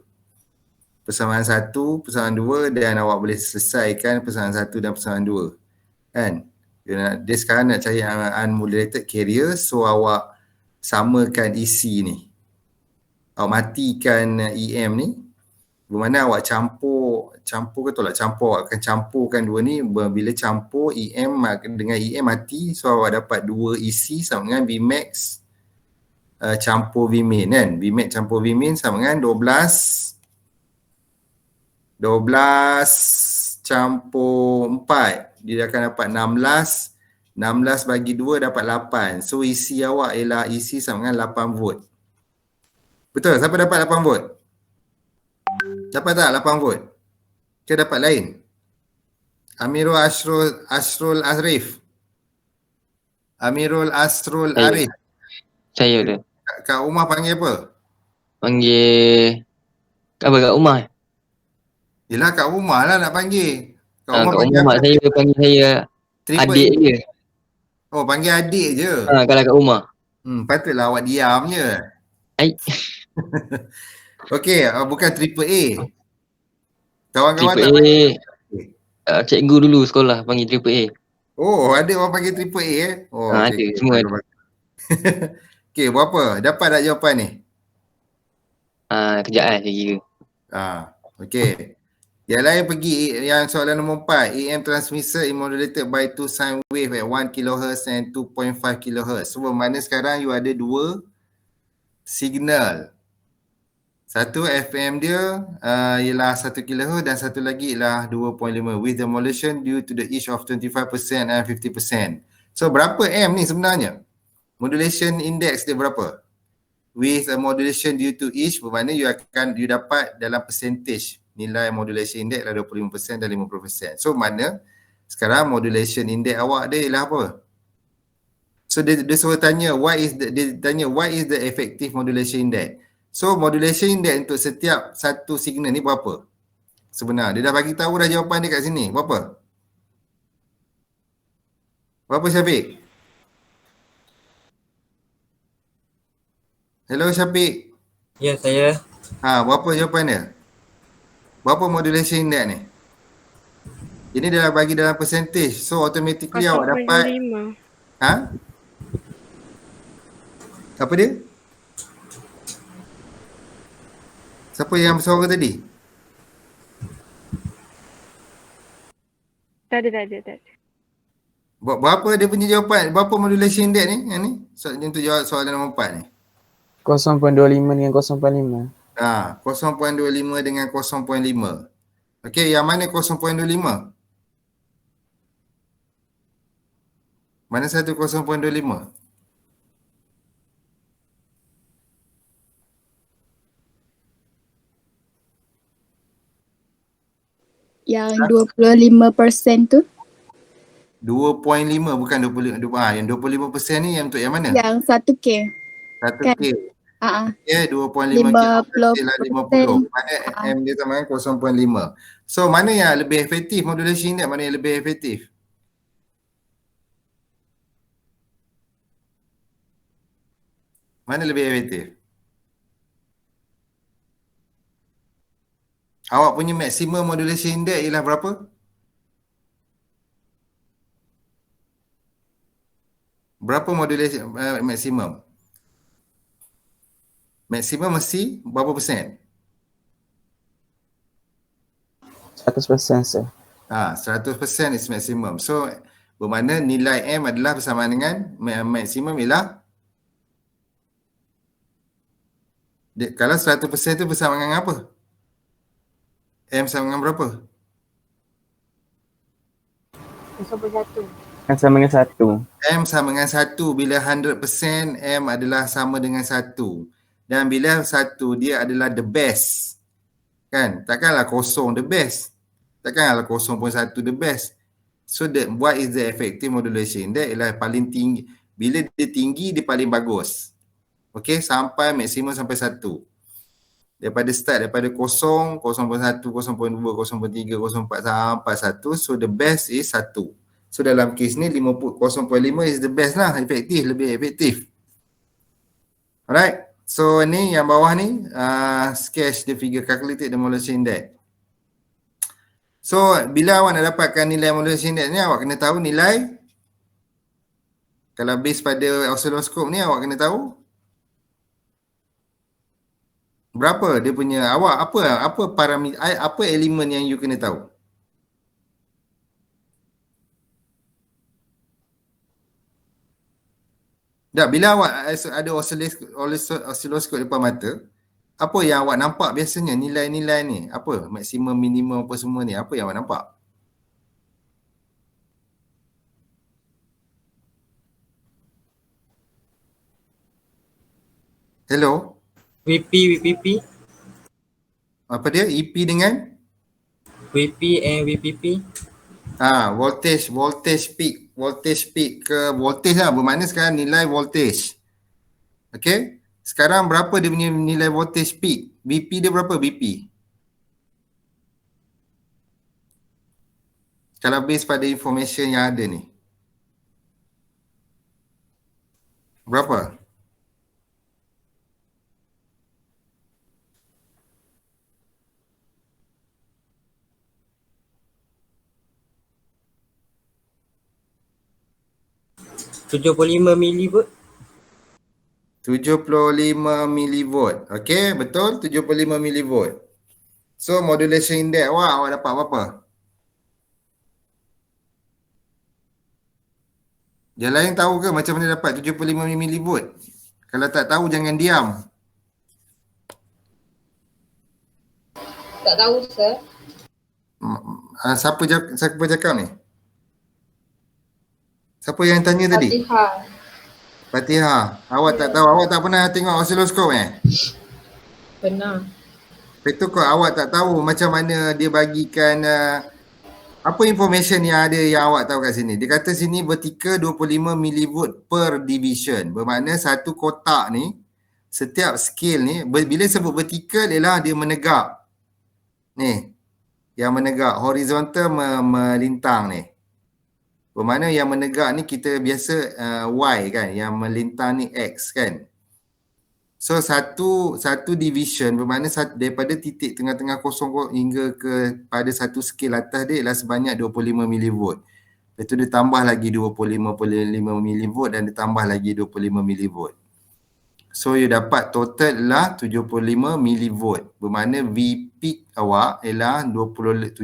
Speaker 1: Persamaan 1, persamaan 2 dan awak boleh selesaikan persamaan 1 dan persamaan 2. Kan? Dia sekarang nak cari unmodulated carrier, so awak samakan isi ni. Awak matikan EM ni, bermakna awak campur ke tolak campur, awak akan campurkan dua ni. Bila campur EM dengan EM mati, so awak dapat dua isi sama dengan Vmax campur Vmin kan. Vmax campur Vmin sama dengan 12 campur 4, dia akan dapat 16 bagi 2 dapat 8. So isi awak ialah isi sama dengan 8 volt. Betul? Siapa dapat 8 volt? Dapat tak 8 volt? Ke dapat lain? Amirul Asrul Arif. Amirul Asrul Arif.
Speaker 5: Saya tu.
Speaker 1: Kat rumah panggil apa?
Speaker 5: Panggil apa kat rumah?
Speaker 1: Yelah kat rumah lah nak panggil. Kat
Speaker 5: Kat
Speaker 1: panggil
Speaker 5: rumah mak
Speaker 1: apa?
Speaker 5: saya panggil saya
Speaker 1: Triple
Speaker 5: adik
Speaker 1: A.
Speaker 5: je.
Speaker 1: Oh, panggil adik je.
Speaker 5: Kalau kat rumah.
Speaker 1: Patutlah awak diam je.
Speaker 5: Ai.
Speaker 1: Okey, bukan triple A. Kawan-kawan tak
Speaker 5: Triple
Speaker 1: panggil.
Speaker 5: A. Cikgu dulu sekolah panggil Triple A.
Speaker 1: Oh, ada orang panggil triple A Oh,
Speaker 5: Ada,
Speaker 1: okey.
Speaker 5: semua ada.
Speaker 1: Okey, berapa? Dapat tak jawapan ni?
Speaker 5: Kejap saya kira.
Speaker 1: Okey. Yang lain pergi yang soalan nombor 4. AM transmitter is modulated by 2 sine wave at 1 kHz and 2.5 kHz. So, bermakna sekarang you ada dua signal. Satu FM dia ialah 1 kHz dan satu lagi ialah 2.5 with the modulation due to the each of 25% and 50%. So, berapa M ni sebenarnya? Modulation index dia berapa? With a modulation due to each, bermakna you dapat dalam percentage. Nilai modulation index adalah 25% dan 50%. So mana sekarang modulation index awak dia ialah apa? So dia suruh tanya what is the effective modulation index. So modulation index untuk setiap satu signal ni berapa? Sebenarnya dia dah bagi tahu dah jawapan dia kat sini. Berapa? Berapa Syafiq? Hello Syafiq.
Speaker 11: Ya, saya.
Speaker 1: Berapa jawapan dia? Berapa modulation index ni? Ini dah bagi dalam percentage. So automatically awak dapat
Speaker 10: 0.5.
Speaker 1: Apa dia? Siapa yang bersuara tadi?
Speaker 10: Tak ada.
Speaker 1: Berapa dia punya jawapan? Berapa modulation index ni? Yang ni? Untuk jawab soalan nombor 4 ni.
Speaker 9: 0.25 dengan 0.5.
Speaker 1: 0.25 dengan 0.5. Okey, yang mana 0.25? Mana satu 0.25?
Speaker 7: Yang 25% tu.
Speaker 1: 2.5 bukan 25. Yang 25% ni yang untuk yang mana?
Speaker 7: Yang 1K.
Speaker 1: 1K. Ya, 2.5 50%. Mana M dia sama dengan 0.5. So, mana yang lebih efektif modulation index? Mana yang lebih efektif? Mana lebih efektif? Awak punya maximum modulation index ialah berapa? Berapa modulation maximum? Maksimum mesti berapa persen?
Speaker 9: 100% sir.
Speaker 1: 100% is maximum. So bermakna nilai M adalah bersama dengan maksimum ialah kalau 100% tu bersama dengan apa? M sama dengan berapa?
Speaker 6: 1.
Speaker 9: Sama dengan 1.
Speaker 1: M sama dengan 1 bila 100% M adalah sama dengan 1. Dan bila 1 dia adalah the best. Kan? Takkanlah kosong the best. Takkanlah 0.1 the best. So what is the effective modulation? Dia ialah paling tinggi. Bila dia tinggi dia paling bagus. Okay, sampai maksimum sampai 1. Daripada 0, 0.1, 0.2, 0.3, 0.4 sampai 1. So the best is 1. So dalam kes ni 0.5 is the best lah. Efektif, lebih efektif. Alright. So ni yang bawah ni sketch the figure calculated the modulation index. So bila awak nak dapatkan nilai modulation index ni, awak kena tahu nilai Kalau base pada oscilloscope ni awak kena tahu berapa dia punya, awak apa parameter, apa elemen yang you kena tahu? Dah, bila awak ada oscilloscope depan mata, apa yang awak nampak biasanya nilai-nilai ni? Apa? Maksimum, minimum apa semua ni? Apa yang awak nampak? Hello?
Speaker 11: VP.
Speaker 1: Apa dia? EP dengan?
Speaker 11: VP and VPP.
Speaker 1: Voltage peak ke voltage lah. Bermakna sekarang nilai voltage. Okay? Sekarang berapa dia punya nilai voltage peak? BP dia berapa BP? Kalau base pada information yang ada ni. Berapa?
Speaker 11: 75 millivolt.
Speaker 1: 75 millivolt. Okey, betul, 75 millivolt. So modulation index awak dapat berapa? Yang lain tahu ke macam mana dapat 75 millivolt? Kalau tak tahu jangan diam.
Speaker 4: Tak tahu sir.
Speaker 1: Siapa cakap ni? Siapa yang tanya tadi? Fatihah. Awak tak tahu, awak tak pernah tengok oscilloscope
Speaker 4: Pernah.
Speaker 1: Itu kau awak tak tahu macam mana dia bagikan apa information yang ada yang awak tahu kat sini. Dia kata sini vertical 25 millivolt per division. Bermakna satu kotak ni, setiap scale ni, bila sebut vertical ialah dia menegak. Ni, yang menegak. Horizontal melintang ni. Bermakna yang menegak ni kita biasa Y kan, yang melintang ni X kan. So satu division bermakna daripada titik tengah-tengah kosong hingga ke pada satu scale atas dia ialah sebanyak 25 millivolt. Lepas tu dia tambah lagi 25 millivolt dan dia tambah lagi 25 millivolt. So you dapat total lah 75 millivolt. Bermakna V peak awak ialah 75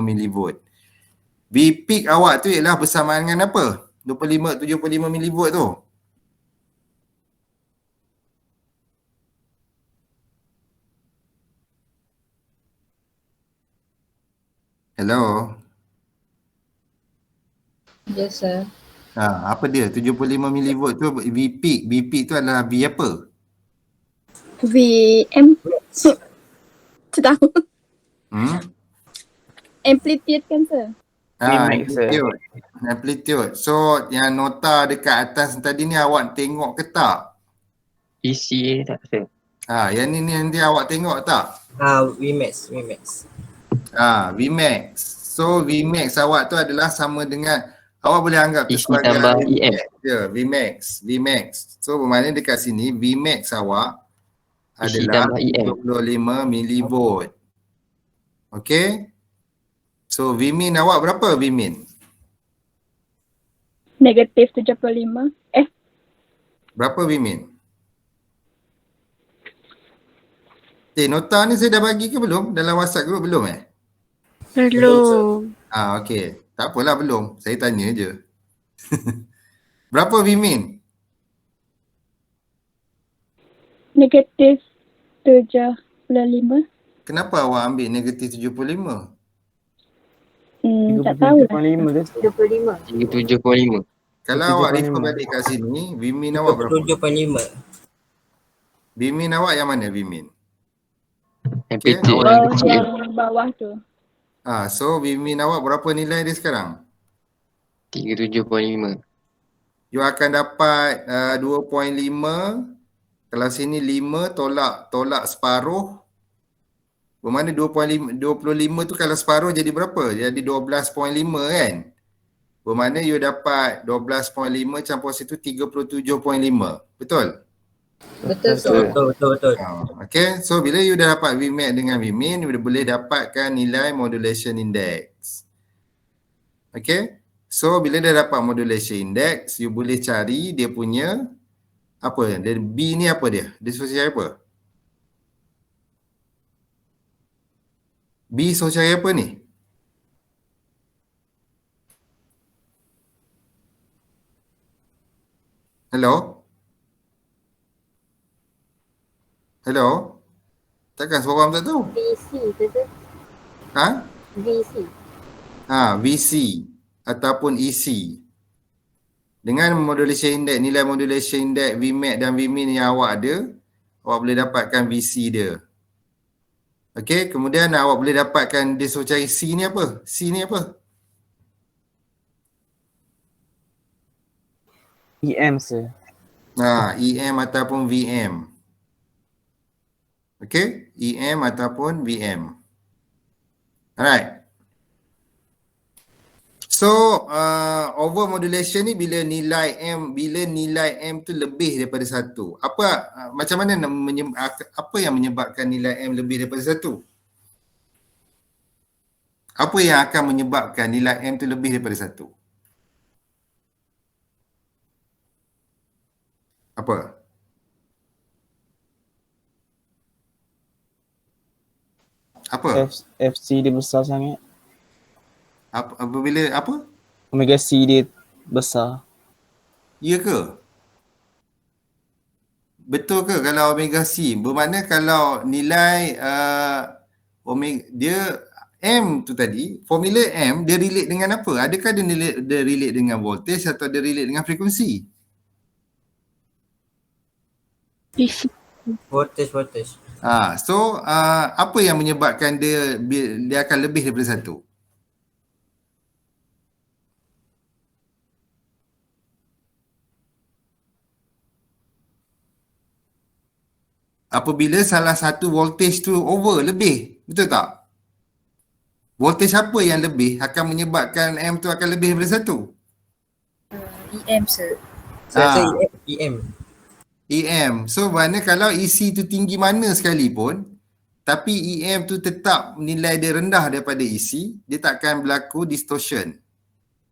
Speaker 1: millivolt. V peak awak tu ialah bersamaan dengan apa? 75 millivolt tu. Hello.
Speaker 4: Yes sir.
Speaker 1: Apa dia? 75 millivolt tu V peak. V peak tu adalah V apa?
Speaker 7: VM. Tak tahu. Amplitude kan sir?
Speaker 1: Amplitude. So yang nota dekat atas tadi ni awak tengok ke tak?
Speaker 5: ECA tak sir?
Speaker 1: Yang ni nanti awak tengok tak?
Speaker 11: Vmax.
Speaker 1: Vmax. So Vmax awak tu adalah sama dengan, awak boleh anggap tu
Speaker 5: EC
Speaker 1: sebagai
Speaker 5: tambah EM.
Speaker 1: Vmax. So bermakna dekat sini Vmax awak
Speaker 5: EC
Speaker 1: adalah
Speaker 5: tambah EM.
Speaker 1: 25 millivolt. Okay. So Vmin awak berapa Vmin?
Speaker 7: Negatif 75.
Speaker 1: Berapa Vmin? Nota ni saya dah bagi ke belum? Dalam WhatsApp group belum
Speaker 2: Belum.
Speaker 1: Okey. Tak apalah belum. Saya tanya je. Berapa Vmin?
Speaker 7: Negatif 75.
Speaker 1: Kenapa awak ambil negatif 75?
Speaker 7: Tak tahu lah.
Speaker 2: 75.
Speaker 5: 75.
Speaker 1: Kalau awak refer balik kat sini, Vmin awak berapa?
Speaker 11: 7.5.
Speaker 1: Vmin awak yang mana Vmin?
Speaker 5: Amplitude
Speaker 1: awak
Speaker 5: yang kecil.
Speaker 7: Yang bawah tu.
Speaker 1: So Vmin awak berapa nilai dia sekarang?
Speaker 5: 37.5.
Speaker 1: You akan dapat 2.5. Kalau sini 5 tolak separuh. Bermakna 25 tu kalau separuh jadi berapa? Jadi 12.5 kan? Bermakna you dapat 12.5 campur situ 37.5. Betul?
Speaker 11: Betul.
Speaker 1: Okay, so bila you dah dapat Vmax dengan Vmin, you boleh dapatkan nilai modulation index. Okay? So bila dah dapat modulation index, you boleh cari dia punya apa? Dia B ni apa dia? Dia suruh cari apa? B suruh cari apa ni? Hello? Hello? Takkan seorang tak tahu?
Speaker 6: VC tu tu.
Speaker 1: Ha?
Speaker 6: VC.
Speaker 1: VC ataupun EC. Dengan modulation index, nilai modulation index Vmax dan Vmin yang awak ada, awak boleh dapatkan VC dia. Okey, kemudian awak boleh dapatkan dia suruh cari C ni apa? C ni apa?
Speaker 9: EM sir.
Speaker 1: EM ataupun VM. Okey, EM ataupun VM. Alright. So, over modulation ni bila nilai M tu lebih daripada 1. Macam mana apa yang menyebabkan nilai M lebih daripada 1? Apa yang akan menyebabkan nilai M tu lebih daripada 1? Apa? Apa?
Speaker 9: FC dia besar sangat.
Speaker 1: Apabila apa?
Speaker 9: Omega C dia besar.
Speaker 1: Ya ke? Betul ke kalau omega C? Bermakna kalau nilai omega dia M tu tadi, formula M dia relate dengan apa? Adakah dia relate dengan voltage atau dia relate dengan frekuensi?
Speaker 11: Voltage.
Speaker 1: So apa yang menyebabkan dia akan lebih daripada 1? Apabila salah satu voltage tu lebih, betul tak? Voltage apa yang lebih akan menyebabkan M tu akan lebih daripada 1?
Speaker 4: EM sir.
Speaker 11: Saya rasa EM.
Speaker 1: EM. So maknanya kalau EC tu tinggi mana sekalipun, tapi EM tu tetap nilai dia rendah daripada EC, dia takkan berlaku distortion,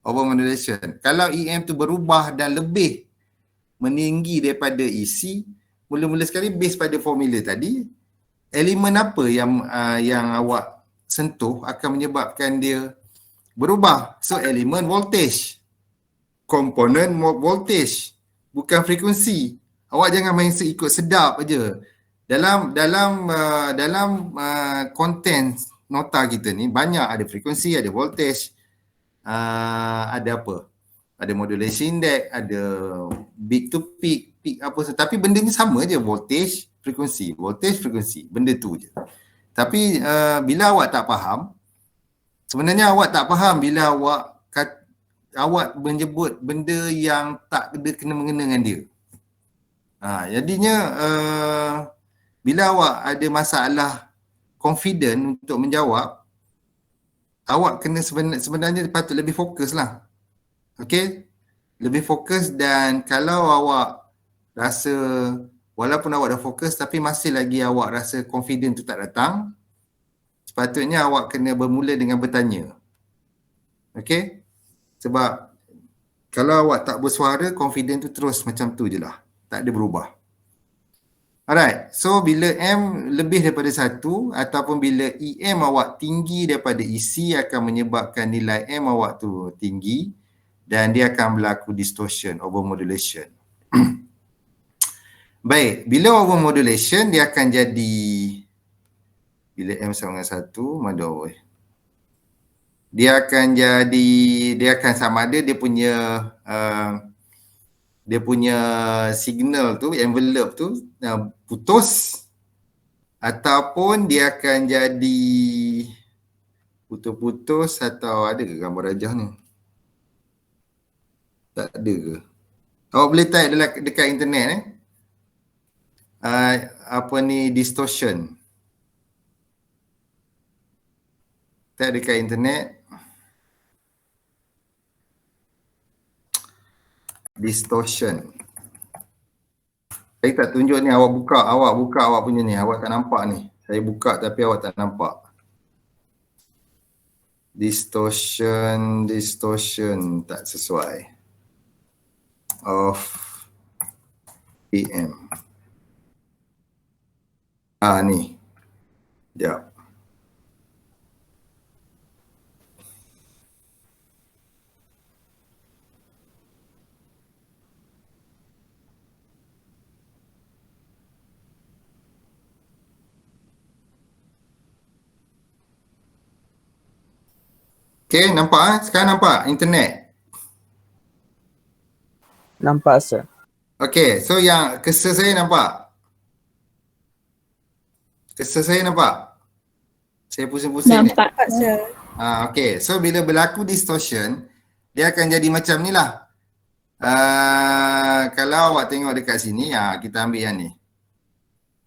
Speaker 1: overmodulation. Kalau EM tu berubah dan lebih meninggi daripada EC, mula-mula sekali base pada formula tadi, elemen apa yang awak sentuh akan menyebabkan dia berubah. So elemen voltage, komponen voltage, bukan frekuensi. Awak jangan main ikut sedap aja. Dalam konten nota kita ni banyak ada frekuensi, ada voltage, ada apa? Ada modulation index, ada peak to peak apa, tapi benda ni sama je, voltage, frekuensi, benda tu je. Tapi bila awak tak faham, sebenarnya awak tak faham bila awak menyebut benda yang tak ada kena-mengena dengan dia. Jadinya bila awak ada masalah confident untuk menjawab, awak kena sebenarnya patut lebih fokus lah. Okey? Lebih fokus, dan kalau awak rasa walaupun awak dah fokus tapi masih lagi awak rasa confident tu tak datang, sepatutnya awak kena bermula dengan bertanya. Okey? Sebab kalau awak tak bersuara, confident tu terus macam tu je lah. Tak ada berubah. Alright, so bila M lebih daripada 1 ataupun bila EM awak tinggi daripada EC akan menyebabkan nilai M awak tu tinggi dan dia akan berlaku distortion, overmodulation. Baik, bila overmodulation dia akan jadi, bila M sama dengan 1, dia akan sama ada dia punya signal tu, envelope tu putus, ataupun dia akan jadi putus-putus, atau ada ke gambar rajah ni? Tak ada ke? Awak boleh type dekat internet distortion. Type dekat internet distortion. Saya tak tunjuk ni, awak buka awak punya ni, awak tak nampak ni. Saya buka tapi awak tak nampak. distortion tak sesuai of PM. Ni. Sekejap. Okay, nampak? Sekarang nampak internet?
Speaker 9: Nampak sir.
Speaker 1: Okay, so yang cursor saya nampak? Cursor saya nampak? Saya pusing-pusing ni.
Speaker 7: Nampak.
Speaker 6: Nampak sir.
Speaker 1: Okay, so bila berlaku distortion, dia akan jadi macam ni lah. Kalau awak tengok dekat sini, kita ambil yang ni.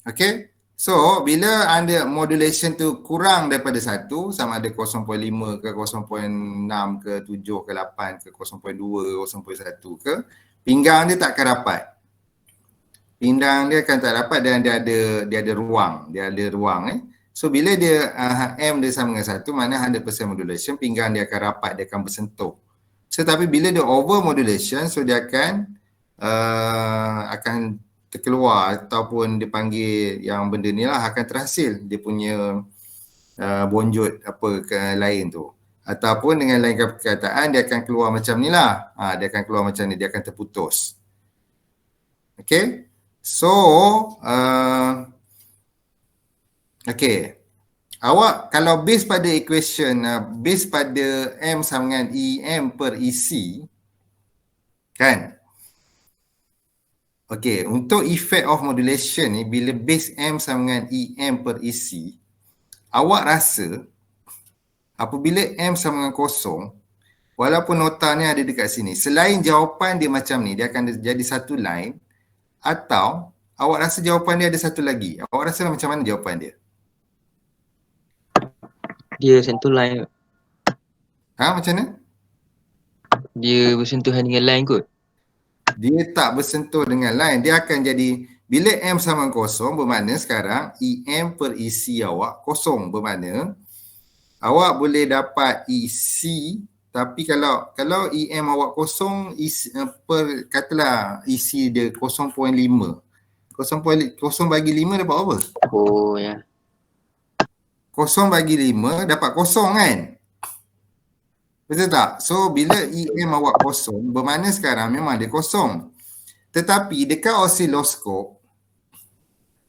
Speaker 1: Okay, so bila anda modulation tu kurang daripada 1, sama ada 0.5 ke 0.6 ke 7 ke 8 ke 0.2 0.1 ke, pinggang dia tak akan rapat. Pinggang dia akan tak rapat dan dia ada ruang. So bila dia M dia sama dengan 1, mana 100% modulation, pinggang dia akan rapat, dia akan bersentuh. So tapi bila dia over modulation, so dia akan terkeluar ataupun dipanggil yang benda ni lah, akan terhasil dia punya bonjot apa ke lain tu. Ataupun dengan lain perkataan, dia akan keluar macam ni lah. Dia akan keluar macam ni, dia akan terputus. Okay. So, okay. Awak kalau base pada equation, base pada M sama dengan EM per EC, kan? Okay, untuk effect of modulation ni, bila base M sama dengan EM per EC, awak rasa apabila M sama dengan kosong, walaupun nota ni ada dekat sini, selain jawapan dia macam ni, dia akan jadi satu line, atau awak rasa jawapan dia ada satu lagi. Awak rasa macam mana jawapan dia?
Speaker 5: Dia sentuh line.
Speaker 1: Macam mana?
Speaker 5: Dia bersentuhan dengan line kot.
Speaker 1: Dia tak bersentuh dengan line. Dia akan jadi, bila M sama dengan kosong, bermakna sekarang EM per EC awak kosong. Bermakna awak boleh dapat EC, tapi kalau EM awak kosong, katalah EC dia 0.5. 0 bagi 5 dapat apa?
Speaker 5: Oh ya.
Speaker 1: 0 bagi 5 dapat kosong kan? Betul tak? So bila EM awak kosong, bermakna sekarang memang dia kosong. Tetapi dekat osiloskop,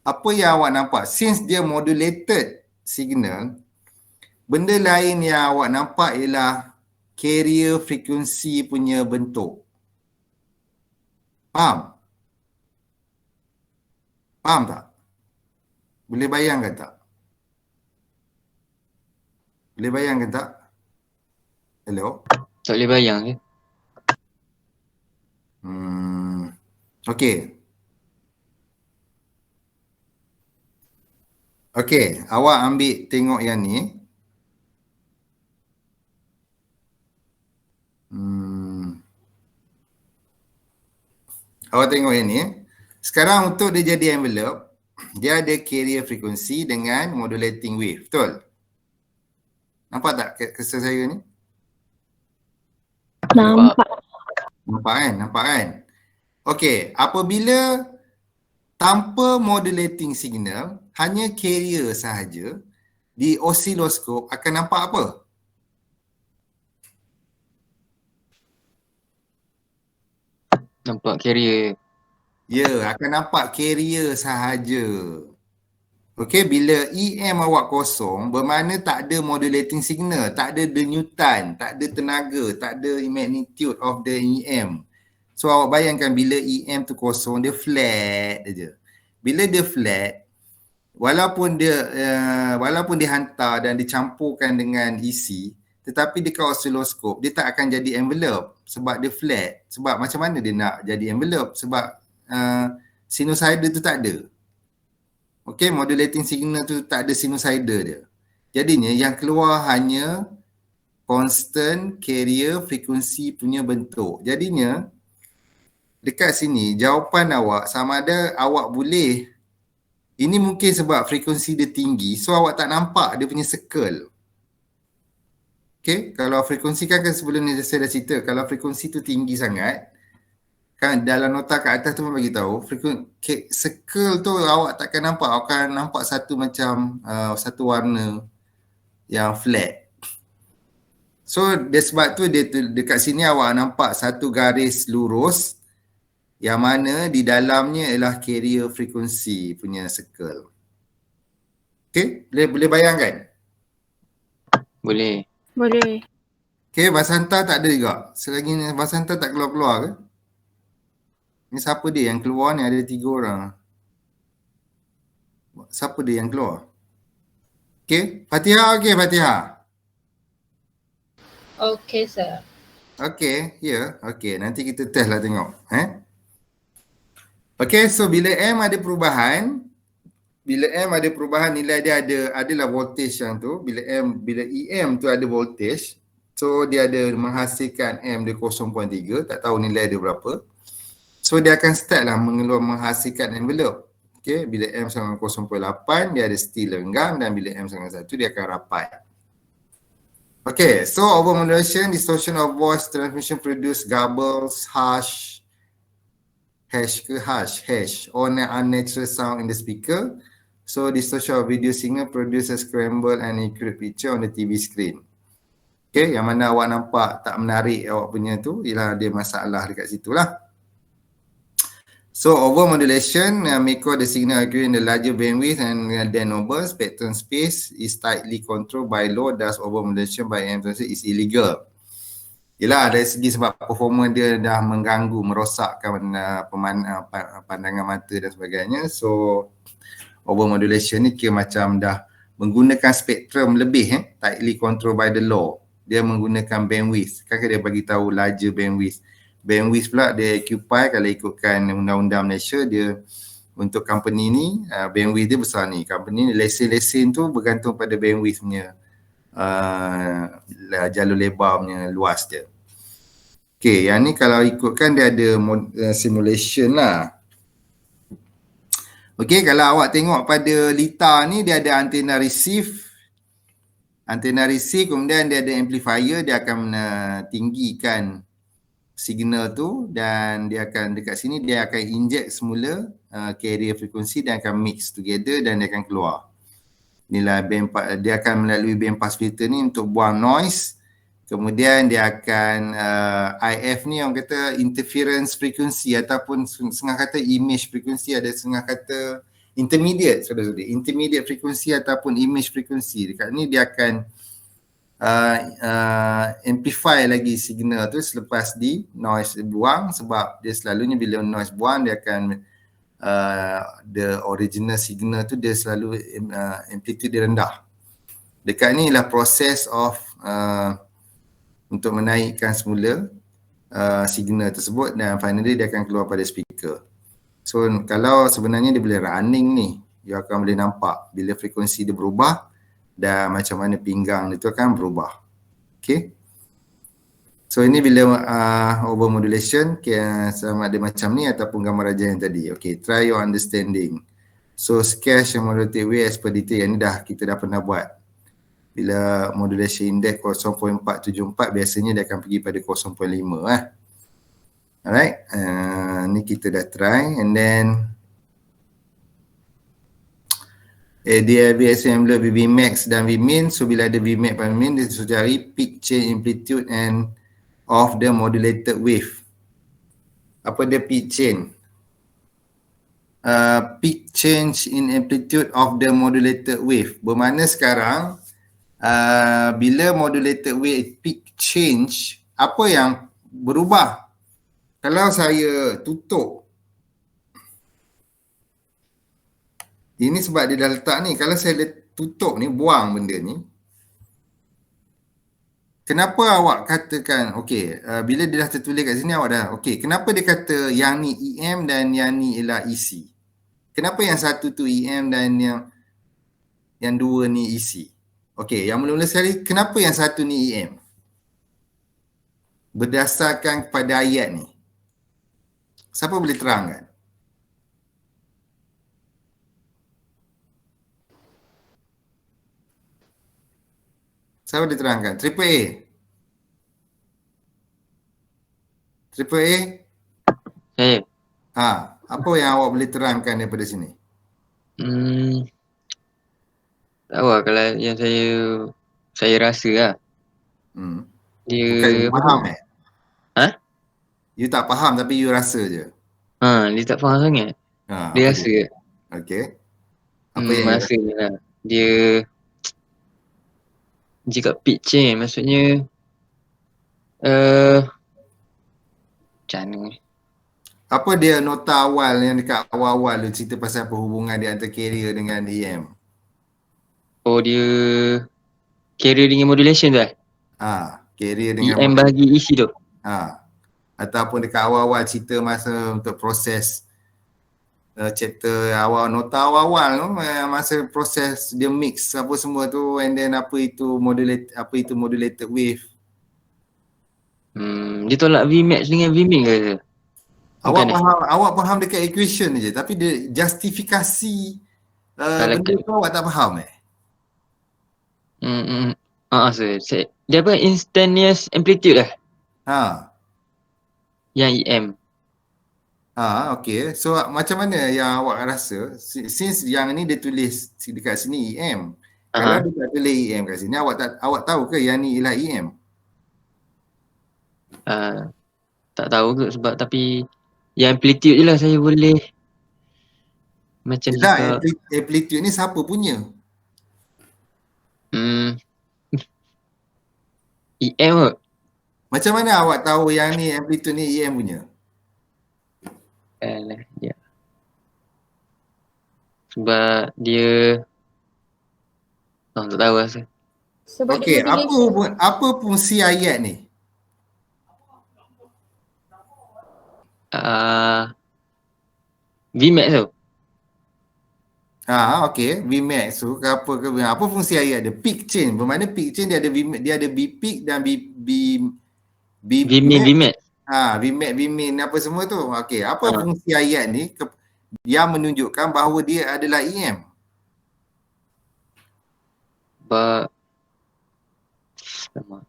Speaker 1: apa yang awak nampak? Since dia modulated signal, benda lain yang awak nampak ialah carrier frekuensi punya bentuk. Faham? Faham tak? Boleh bayangkan tak? Boleh bayangkan tak? Hello?
Speaker 5: Tak boleh bayang ke?
Speaker 1: Okey. Okey, awak ambil tengok yang ni. Awak tengok yang ni. Sekarang untuk dia jadi envelope, dia ada carrier frequency dengan modulating wave. Betul? Nampak tak cursor saya ni?
Speaker 7: Nampak.
Speaker 1: Nampak kan? Okey, apabila tanpa modulating signal, hanya carrier sahaja, di osiloskop akan nampak apa?
Speaker 5: Nampak carrier.
Speaker 1: Ya, akan nampak carrier sahaja. Okey, bila EM awak kosong, bermakna tak ada modulating signal, tak ada denyutan, tak ada tenaga, tak ada magnitude of the EM. So awak bayangkan bila EM tu kosong, dia flat aja. Bila dia flat, walaupun dia hantar dan dicampurkan dengan EC, tetapi dekat osiloskop, dia tak akan jadi envelope sebab dia flat. Sebab macam mana dia nak jadi envelope? Sebab sinusoidal tu tak ada. Okey, modulating signal tu tak ada sinusoidal dia. Jadinya yang keluar hanya constant carrier frekuensi punya bentuk. Jadinya dekat sini jawapan awak sama ada awak boleh, ini mungkin sebab frekuensi dia tinggi, so awak tak nampak dia punya circle. Okay, kalau frekuensi kan sebelum ni saya dah cerita, kalau frekuensi tu tinggi sangat, kan dalam nota kat atas tu pun bagi tahu, circle tu awak takkan nampak, awak akan nampak satu macam satu warna yang flat. So sebab tu dekat sini awak nampak satu garis lurus yang mana di dalamnya ialah carrier frekuensi punya circle. Okay, boleh bayangkan?
Speaker 5: Boleh.
Speaker 2: Boleh.
Speaker 1: Okay, Basanta tak ada juga. Selagi ni Basanta tak keluar-keluar ke? Ni siapa dia yang keluar ni? Ada 3 orang. Siapa dia yang keluar? Okay, Fatihah okay Fatihah?
Speaker 4: Okay, sir.
Speaker 1: Okay, ya. Yeah. Okay, nanti kita test lah tengok. Okay, so bila M ada perubahan, nilai dia adalah voltage yang tu. Bila EM tu ada voltage, so dia ada menghasilkan M dia 0.3, tak tahu nilai dia berapa. So dia akan start lah menghasilkan envelope. Okay, bila M sama 0.8 dia ada still lenggang, dan bila M sama 1 dia akan rapat. Okay, so overmodulation, distortion of voice transmission produce garbles, harsh, or unnatural sound in the speaker. So distortion of video signal produces scramble and accurate picture on the TV screen. Okay, yang mana awak nampak tak menarik awak punya tu, ialah ada masalah dekat situ lah. So overmodulation may cause the signal occurring in the larger bandwidth, and then over spectrum space is tightly controlled by law, thus overmodulation by AM is illegal. Yelah, dari segi sebab performa dia dah mengganggu, merosakkan pandangan mata dan sebagainya. So overmodulation ni kira macam dah menggunakan spektrum lebih, tightly controlled by the law. Dia menggunakan bandwidth. Kan dia bagi tahu larger bandwidth. Bandwidth pula dia occupy, kalau ikutkan undang-undang Malaysia, dia untuk company ni bandwidth dia besar ni. Company ni lesen tu bergantung pada bandwidth punya jalur lebar punya luas dia. Okay, yang ni kalau ikutkan dia ada simulation lah. Okay, kalau awak tengok pada Lita ni, dia ada antena receive, kemudian dia ada amplifier, dia akan tinggikan signal tu, dan dia akan dekat sini dia akan inject semula carrier frekuensi, dan akan mix together dan dia akan keluar. Inilah dia akan melalui band pass filter ni untuk buang noise. Kemudian dia akan IF ni orang kata interference frekuensi, ataupun setengah kata image frekuensi, ada setengah kata intermediate, intermediate frekuensi ataupun image frekuensi. Dekat ni dia akan amplify lagi signal tu selepas di noise buang, sebab dia selalunya bila noise buang dia akan the original signal tu dia selalu amplitude dia rendah. Dekat ni ialah proses of untuk menaikkan semula signal tersebut, dan finally dia akan keluar pada speaker. So kalau sebenarnya dia boleh running ni, dia akan boleh nampak bila frekuensi dia berubah dan macam mana pinggang itu akan berubah. Okay. So ini bila overmodulation, sama ada macam ni ataupun gambar raja yang tadi. Okay, try your understanding. So sketch and modulated way as per detail, yang ni kita dah pernah buat. Bila modulation index 0.474, biasanya dia akan pergi pada 0.5 Alright, ni kita dah try, and then ADLV, SML, Vmax dan Vmin. So bila ada Vmax dan Vmin, dia suruh cari peak change amplitude and of the modulated wave. Apa dia peak change? Peak change in amplitude of the modulated wave. Bermakna sekarang bila modulated wave peak change, apa yang berubah? Kalau saya tutup, ini sebab dia dah letak ni, kalau saya tutup ni, buang benda ni, kenapa awak katakan, okay, bila dia dah tertulis kat sini awak dah, okay, kenapa dia kata yang ni EM dan yang ni ialah EC? Kenapa yang satu tu EM dan yang dua ni EC? Okay, yang mula-mula sekali, kenapa yang satu ni EM? Berdasarkan kepada ayat ni. Siapa boleh terangkan? Siapa diterangkan? Triple A. Triple A.
Speaker 5: Saya.
Speaker 1: Apa yang awak boleh terangkan daripada sini?
Speaker 5: Tak tahu lah kalau yang saya rasa lah. Dia
Speaker 1: Bukan you
Speaker 5: apa
Speaker 1: faham
Speaker 5: tu? Ha?
Speaker 1: You tak faham tapi you rasa je.
Speaker 5: Dia tak faham sangat. Dia
Speaker 1: Apa
Speaker 5: rasa.
Speaker 1: dia? Okey. Apa yang you
Speaker 5: Rasa je lah. Dia cakap pitch maksudnya macam mana?
Speaker 1: Apa dia nota awal yang dekat awal-awal tu cerita pasal perhubungan di antara carrier dengan EM?
Speaker 5: Oh, dia carrier dengan modulation tu lah.
Speaker 1: Carrier dengan
Speaker 5: EM bahagi isi tu.
Speaker 1: Ataupun dekat awal-awal cerita masa untuk proses chapter awal, nota awal-awal tu, masa proses dia mix apa semua tu, and then apa itu modulated wave.
Speaker 5: Dia tolak Vmax dengan Vmin ke?
Speaker 1: Awak faham dekat equation je, tapi dia justifikasi benda tu awak tak faham
Speaker 5: Sir. Dia apa? Instantaneous amplitude lah. Yang EM.
Speaker 1: Okay. So macam mana yang awak rasa, since yang ni dia tulis dekat sini EM. Kalau dia tak tulis EM kat sini, awak tahu ke yang ni ialah EM?
Speaker 5: Tak tahu ke sebab tapi yang amplitude je lah saya boleh macam cakap.
Speaker 1: Amplitude ni siapa punya?
Speaker 5: EM kot.
Speaker 1: Macam mana awak tahu yang ni amplitude ni EM punya?
Speaker 5: Ya. Sebab dia tak tahu lah saya.
Speaker 1: Okey, apa fungsi ayat ni?
Speaker 5: Vmax tu.
Speaker 1: Okey, Vmax tu apa fungsi ayat dia? Peak change. Bermakna peak change dia ada B peak dan
Speaker 5: Vmax.
Speaker 1: Vmin apa semua tu. Okey, apa fungsi ayat ni yang menunjukkan bahawa dia adalah EM?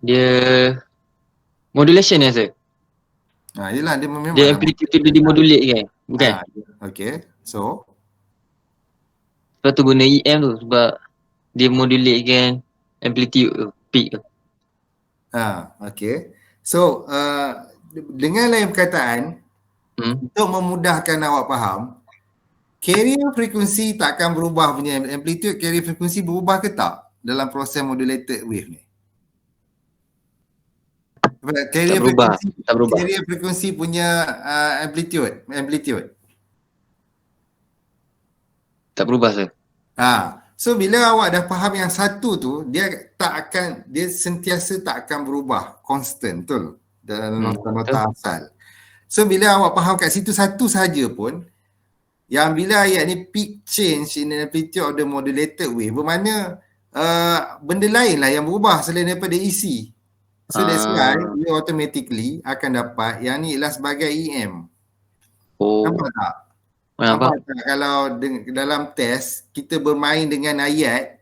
Speaker 5: Dia modulation ya, Sir?
Speaker 1: Yelah, dia memang
Speaker 5: dia amplitude dia dimodulate kan? Bukan?
Speaker 1: Okey, so
Speaker 5: sebab tu guna EM tu sebab dia modulate kan amplitude tu, peak tu.
Speaker 1: Okey. So, dengan lain perkataan, untuk memudahkan awak faham, carrier frekuensi tak akan berubah punya amplitude, carrier frekuensi berubah ke tak dalam proses modulated wave ni?
Speaker 5: Tak berubah.
Speaker 1: Carrier frekuensi punya amplitude.
Speaker 5: Tak berubah, Sir.
Speaker 1: So bila awak dah faham yang satu tu, dia sentiasa tak akan berubah, constant, betul? Dalam nota-nota asal. So bila awak faham kat situ satu saja pun, yang bila ayat ni peak change in amplitude of the modulated wave, bermakna benda lain lah yang berubah selain daripada isi. So that's why you automatically akan dapat yang ni ialah sebagai EM. Nampak tak? Nampak tak kalau dalam test kita bermain dengan ayat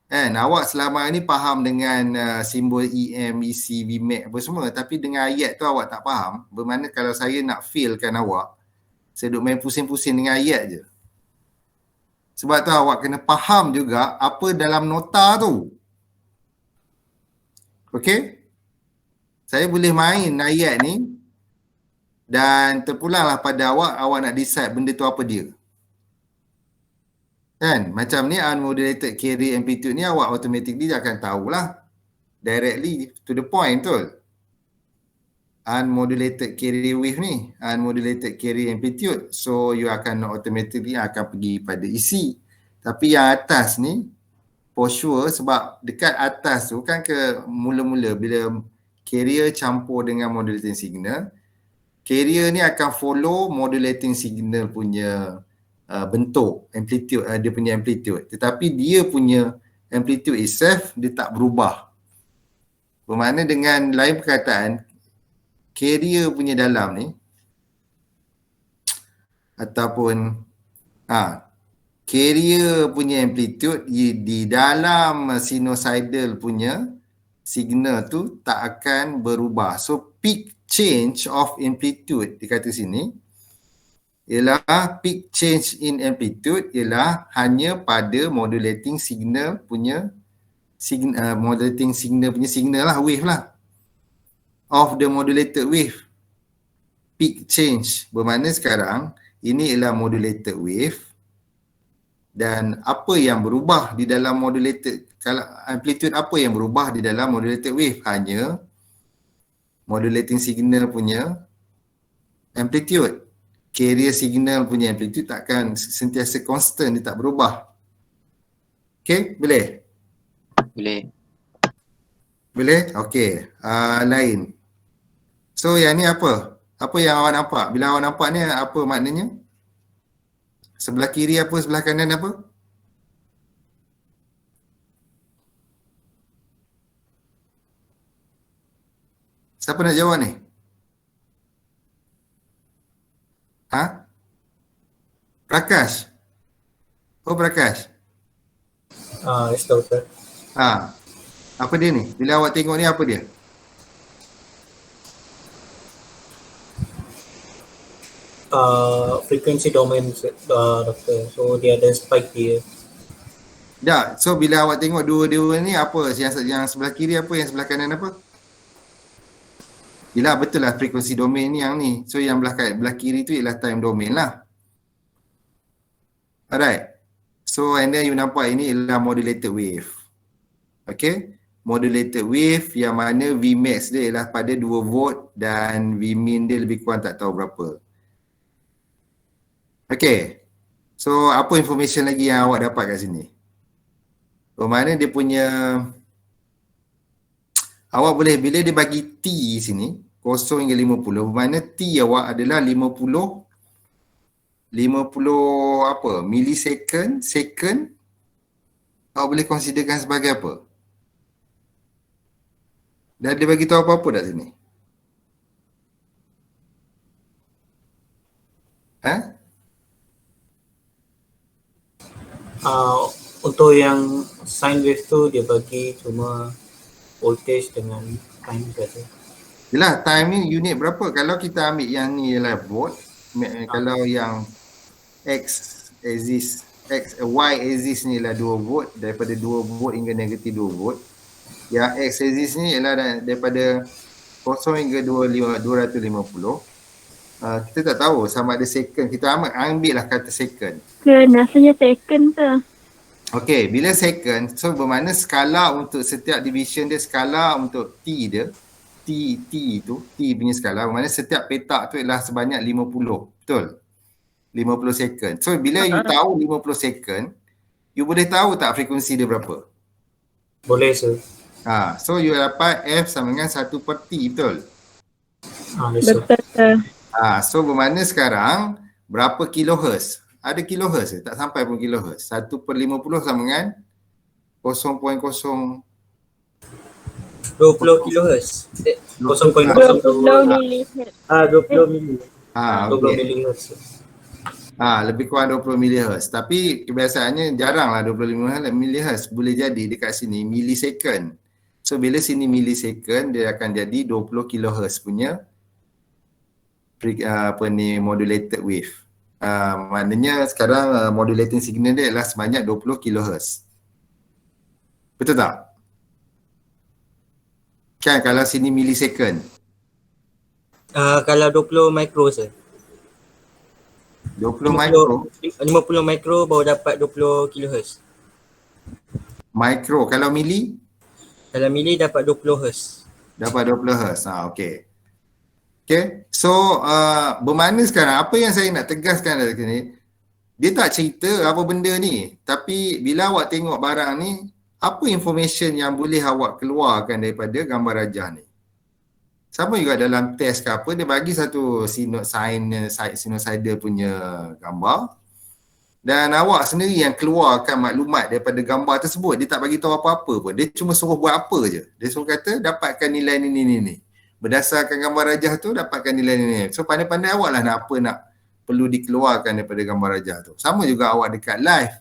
Speaker 1: kan, awak selama ni faham dengan simbol EM, EC, Vmax apa semua, tapi dengan ayat tu awak tak faham. Bermakna kalau saya nak failkan awak, saya duk main pusing-pusing dengan ayat je. Sebab tu awak kena faham juga apa dalam nota tu. Okey? Saya boleh main ayat ni dan terpulanglah pada awak nak decide benda tu apa dia. Kan? Macam ni unmodulated carrier amplitude ni awak automatically akan tahulah. Directly to the point, betul? Unmodulated carrier wave ni, unmodulated carrier amplitude. So you akan automatically akan pergi pada isi. Tapi yang atas ni for sure, sebab dekat atas tu kan mula-mula bila carrier campur dengan modulating signal, carrier ni akan follow modulating signal punya bentuk, amplitude, dia punya amplitude. Tetapi dia punya amplitude itself, dia tak berubah. Bermakna dengan lain perkataan, carrier punya dalam ni, ataupun carrier punya amplitude di dalam sinusoidal punya signal tu tak akan berubah. So peak change of amplitude dikata sini ialah peak change in amplitude ialah hanya pada modulating signal punya signal lah, wave lah, of the modulated wave. Peak change bermakna sekarang ini ialah modulated wave dan apa yang berubah di dalam modulated, kalau amplitude apa yang berubah di dalam modulated wave? Hanya modulating signal punya amplitude. Carrier signal punya amplitude takkan sentiasa constant, dia tak berubah. Okay, boleh?
Speaker 5: Boleh.
Speaker 1: Boleh? Okay. Lain. So yang ni apa? Apa yang awak nampak? Bila awak nampak ni apa maknanya? Sebelah kiri apa, sebelah kanan apa? Siapa nak jawab ni? Ha? Prakash? Oh, Prakash.
Speaker 11: Yes, doktor.
Speaker 1: Apa dia ni? Bila awak tengok ni apa dia?
Speaker 11: Frequency domain, doktor. So dia ada spike dia.
Speaker 1: Tak. So bila awak tengok dua-dua ni apa? Yang sebelah kiri apa? Yang sebelah kanan apa? Yelah, betul lah frequency domain ni yang ni. So yang belah kiri tu ialah time domain lah. Alright. So and then you nampak ini ialah modulated wave. Okay. Modulated wave yang mana Vmax dia ialah pada 2 volt dan Vmin dia lebih kurang tak tahu berapa. Okay. So apa information lagi yang awak dapat kat sini? Bermakna dia punya, awak boleh, bila dia bagi T sini 0 hingga 50, bermakna T awak adalah 50 apa? Millisecond, second. Awak boleh considerkan sebagai apa? Dan dia bagi tahu apa-apa tak sini?
Speaker 11: Untuk yang sine wave tu dia bagi cuma voltage dengan time saja.
Speaker 1: Yelah, time ni unit berapa? Kalau kita ambil yang ni ialah volt, kalau yang y axis ni ialah 2 volt, daripada 2 volt hingga negatif 2 volt. Yang x axis ni ialah daripada 0 hingga 250. Kita tak tahu sama ada second, kita ambil lah kata second.
Speaker 2: Kenapa second tu?
Speaker 1: Okay, bila second, so bermakna skala untuk setiap division dia, skala untuk T dia, T punya skala, bermakna setiap petak tu ialah sebanyak 50, betul? 50 second. So bila you tahu 50 second, you boleh tahu tak frekuensi dia berapa?
Speaker 11: Boleh, sir.
Speaker 1: So you dapat F sama dengan 1 per T, betul?
Speaker 11: Yes, sir.
Speaker 2: Betul.
Speaker 1: So bermakna sekarang berapa kilohertz? Ada kilohertz ke? Tak sampai pun kilohertz. 1 per 50 sama dengan 0.0
Speaker 11: 20 kilohertz. 0.0
Speaker 2: 20 milihertz.
Speaker 11: 20 mili. 20
Speaker 1: okay.
Speaker 11: milihertz.
Speaker 1: Lebih kurang 20 milihertz. Tapi kebiasaannya jaranglah 25 milihertz boleh jadi dekat sini millisecond. So bila sini millisecond, dia akan jadi 20 kilohertz punya modulated wave. Maknanya sekarang modulating signal dia adalah sebanyak 20 kilohertz. Betul tak? Kan kalau sini millisecond.
Speaker 11: Kalau 20 micro, sir.
Speaker 1: 20 micro.
Speaker 11: 50 micro baru dapat 20 kilohertz.
Speaker 1: Micro. Kalau mili?
Speaker 11: Kalau mili dapat 20 hertz.
Speaker 1: Dapat 20 hertz. Okay. Okay. So, bermakna sekarang apa yang saya nak tegaskan dari sini, dia tak cerita apa benda ni. Tapi bila awak tengok barang ni, apa information yang boleh awak keluarkan daripada gambar rajah ni? Sama juga dalam test ke apa, dia bagi satu sinusoidal punya gambar. Dan awak sendiri yang keluarkan maklumat daripada gambar tersebut. Dia tak bagi tahu apa-apa pun. Dia cuma suruh buat apa je. Dia suruh kata dapatkan nilai ni. Berdasarkan gambar rajah tu dapatkan nilai ni. So pandai-pandai awak lah nak perlu dikeluarkan daripada gambar rajah tu. Sama juga awak dekat live.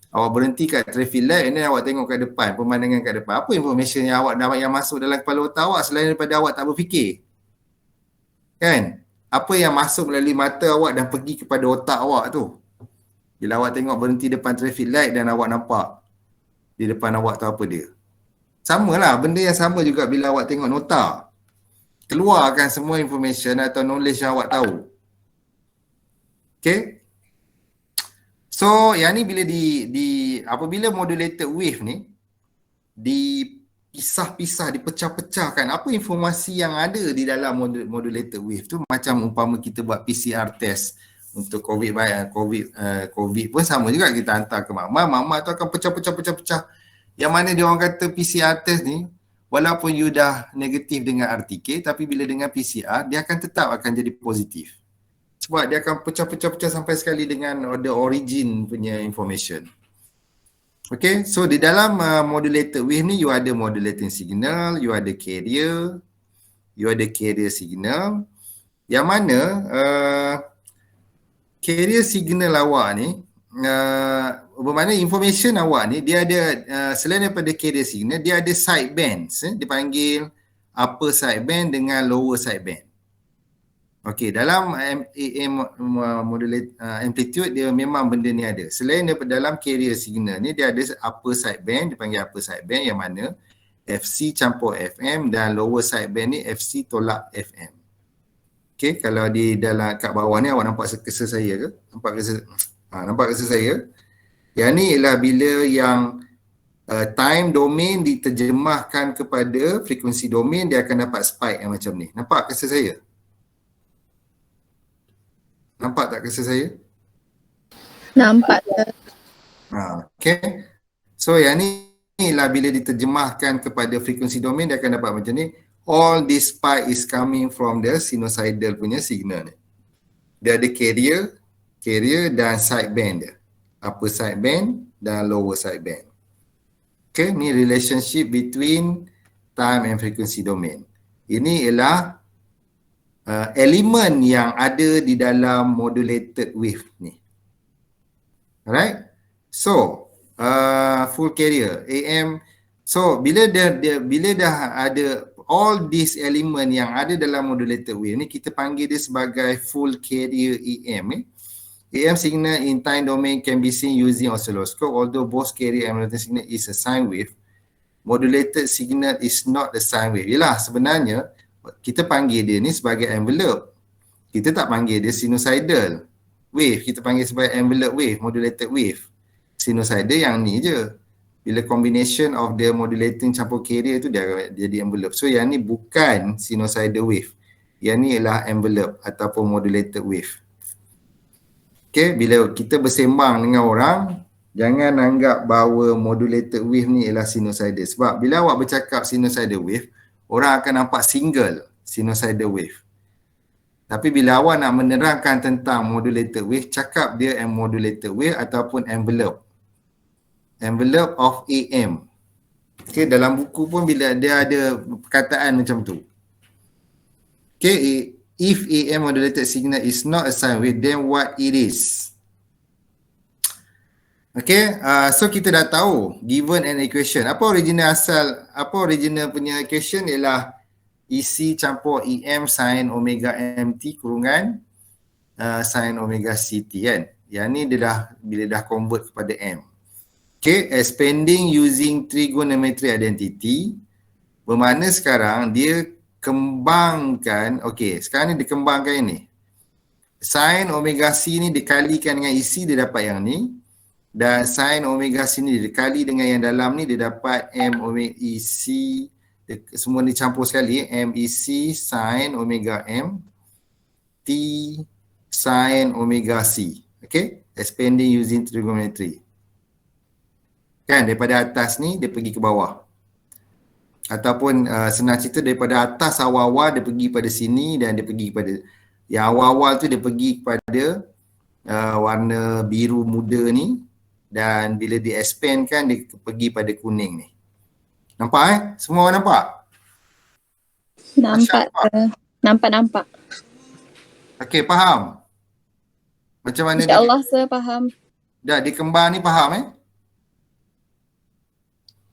Speaker 1: Awak berhenti kat traffic light and then awak tengok kat depan, pemandangan kat depan. Apa information yang awak dapat yang masuk dalam kepala otak awak selain daripada awak tak berfikir? Kan? Apa yang masuk melalui mata awak dan pergi kepada otak awak tu? Bila awak tengok berhenti depan traffic light dan awak nampak di depan awak tu apa dia? Sama lah, benda yang sama juga bila awak tengok nota. Keluarkan semua information atau knowledge yang awak tahu. Okay? So, yang ni bila apabila modulated wave ni dipisah-pisah, dipecah-pecahkan, apa informasi yang ada di dalam modulated wave tu, macam umpama kita buat PCR test untuk COVID pun sama juga, kita hantar ke mama tu akan pecah-pecah. Yang mana dia orang kata PCR test ni, walaupun you dah negatif dengan RTK, tapi bila dengan PCR, dia akan tetap akan jadi positif. Sebab dia akan pecah-pecah sampai sekali dengan the origin punya information. Okay, so di dalam modulated wave ni, you ada modulating signal, you ada carrier signal, yang mana carrier signal awak ni, bermakna information awak ni dia ada selain daripada carrier signal, dia ada sidebands, dipanggil upper sideband dengan lower sideband. Okey, dalam AM modulate amplitude dia memang benda ni ada. Selain daripada dalam carrier signal ni, dia ada upper sideband, dipanggil upper sideband, yang mana FC campur FM, dan lower sideband ni FC tolak FM. Okey, kalau di dalam kat bawah ni awak nampak cursor saya ke? Nampak cursor saya? Yang ni ialah bila yang time domain diterjemahkan kepada frekuensi domain, dia akan dapat spike yang macam ni. Nampak cursor saya? Nampak tak cursor saya?
Speaker 4: Nampak.
Speaker 1: Okay. So yang ni ialah bila diterjemahkan kepada frekuensi domain, dia akan dapat macam ni. All this spike is coming from the sinusoidal punya signal ni. Dia ada carrier dan sideband dia. Upper sideband dan lower sideband. Okay, ni relationship between time and frequency domain. Ini ialah elemen yang ada di dalam modulated wave ni. Alright? So, full carrier, AM. So, bila dah ada all these element yang ada dalam modulated wave ni, kita panggil dia sebagai full carrier AM. AM signal in time domain can be seen using oscilloscope, although both carrier and modulated signal is a sine wave. Modulated signal is not a sine wave. Yelah, sebenarnya kita panggil dia ni sebagai envelope. Kita tak panggil dia sinusoidal wave. Kita panggil sebagai envelope wave, modulated wave. Sinusoidal yang ni je. Bila combination of the modulating campur carrier tu dia jadi envelope. So yang ni bukan sinusoidal wave. Yang ni ialah envelope ataupun modulated wave. Okay, bila kita bersembang dengan orang, jangan anggap bahawa modulated wave ni ialah sinusoidal. Sebab bila awak bercakap sinusoidal wave, orang akan nampak single sinusoidal wave. Tapi bila awak nak menerangkan tentang modulated wave, cakap dia modulated wave ataupun envelope. Envelope of AM. Okay, dalam buku pun bila dia ada perkataan macam tu. Okay, if AM modulated signal is not a sine wave, then what it is? Okay, so kita dah tahu given an equation. Apa original punya equation ialah EC campur EM sin omega MT kurungan sin omega CT kan. Yang ni dia bila dah convert kepada M. Okay, expanding using trigonometry identity, bermakna sekarang dia kembangkan, okay, sekarang ni dikembangkan ini. Sin omega C ni dikalikan dengan EC, dia dapat yang ni. Dan sin omega C ni dikali dengan yang dalam ni, dia dapat M omega EC, semua dicampur sekali, MEC sin omega M T sin omega C. Okay, expanding using trigonometry. Kan, daripada atas ni dia pergi ke bawah. Ataupun senang cerita, daripada atas awal-awal dia pergi pada sini, dan dia pergi pada yang awal-awal tu dia pergi kepada warna biru muda ni, dan bila dia expand kan dia pergi pada kuning ni. Nampak Semua orang nampak?
Speaker 7: Nampak. Nampak.
Speaker 1: Okey, faham? Macam mana dia,
Speaker 7: InsyaAllah sir faham.
Speaker 1: dah dia kembar ni faham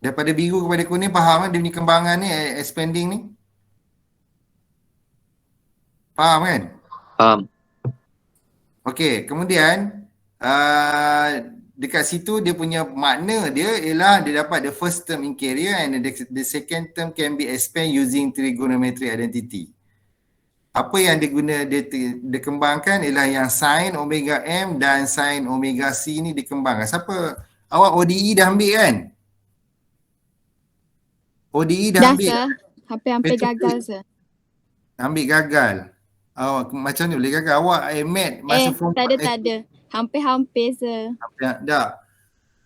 Speaker 1: Daripada biru kepada kuning faham dia punya kembangan ni, expanding ni? Faham kan?
Speaker 5: Faham.
Speaker 1: Okey, kemudian dekat situ dia punya makna dia ialah dia dapat the first term in carrier and the second term can be expand using trigonometric identity. Apa yang dia kembangkan ialah yang sin omega M dan sin omega C ni dikembangkan. Siapa? Awak ODE dah ambil kan? ODE dah
Speaker 7: Dah
Speaker 1: ambil?
Speaker 7: sir. Hampir
Speaker 1: Betul.
Speaker 7: gagal sir.
Speaker 1: Ambil gagal. Macam ni boleh gagal. Awak MAT masa form
Speaker 7: Tak ada. Hampir-hampir sir.
Speaker 1: Dah.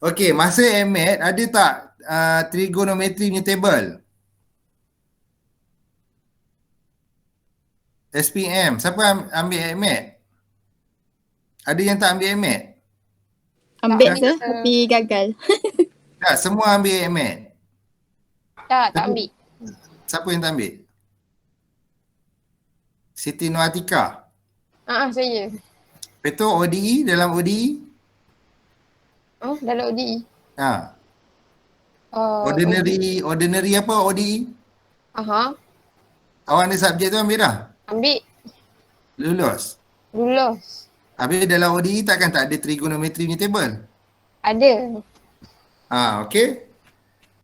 Speaker 1: Okey, masa MAT ada tak trigonometry punya table? SPM. Siapa ambil MAT? Ada yang tak ambil MAT?
Speaker 7: Ambil sir tapi gagal.
Speaker 1: Tak, semua ambil MAT.
Speaker 10: Tak ambil.
Speaker 1: Siapa yang tak ambil? Siti Noatika.
Speaker 10: Saya.
Speaker 1: Betul ODE dalam ODE?
Speaker 10: Oh, dalam ODE.
Speaker 1: Ordinary apa ODE? Awak ada subjek tu ambil dah?
Speaker 10: Ambil.
Speaker 1: Lulus? Habis dalam ODE takkan tak ada trigonometry punya table?
Speaker 10: Ada.
Speaker 1: Okay.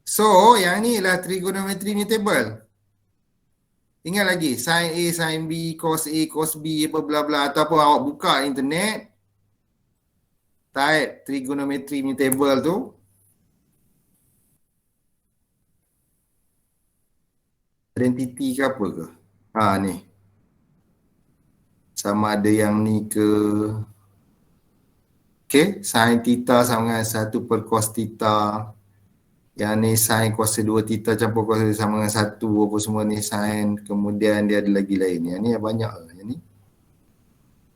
Speaker 1: So, yang ni ialah trigonometry punya table. Ingat lagi, sin A, sin B, cos A, cos B, apa bla bla, ataupun awak buka internet, type trigonometry punya table tu. Identity ke apa ke? Ni. Sama ada yang ni ke. Okay, sin theta sama dengan 1 per cos theta. Yang ni sin kuasa 2 theta campur kuasa sama dengan 1 apa semua ni sin. Kemudian dia ada lagi lain. Yang ni banyak lah. Yang ni.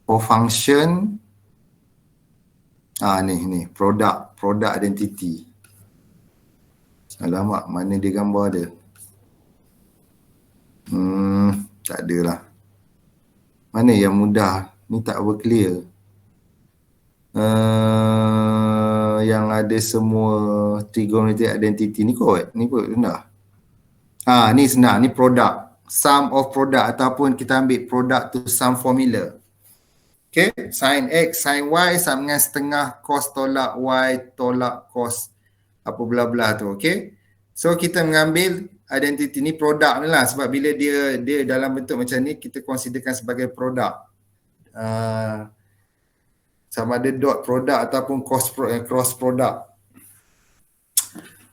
Speaker 1: For function. Ni. Product identity. Alamak, mana dia gambar dia? Tak ada lah. Mana yang mudah? Ni tak berclear. Yang ada semua trigonometric identity ni kot. Ni kot rendah. Ni senang. Ni product. Sum of product ataupun kita ambil product to sum formula. Okay. Sin X, sin Y sama dengan setengah cos tolak Y tolak cos apa bla-bla tu. Okay. So kita mengambil identity ni produk ni lah. Sebab bila dia dalam bentuk macam ni kita considerkan sebagai produk. Sama ada dot product ataupun cross product.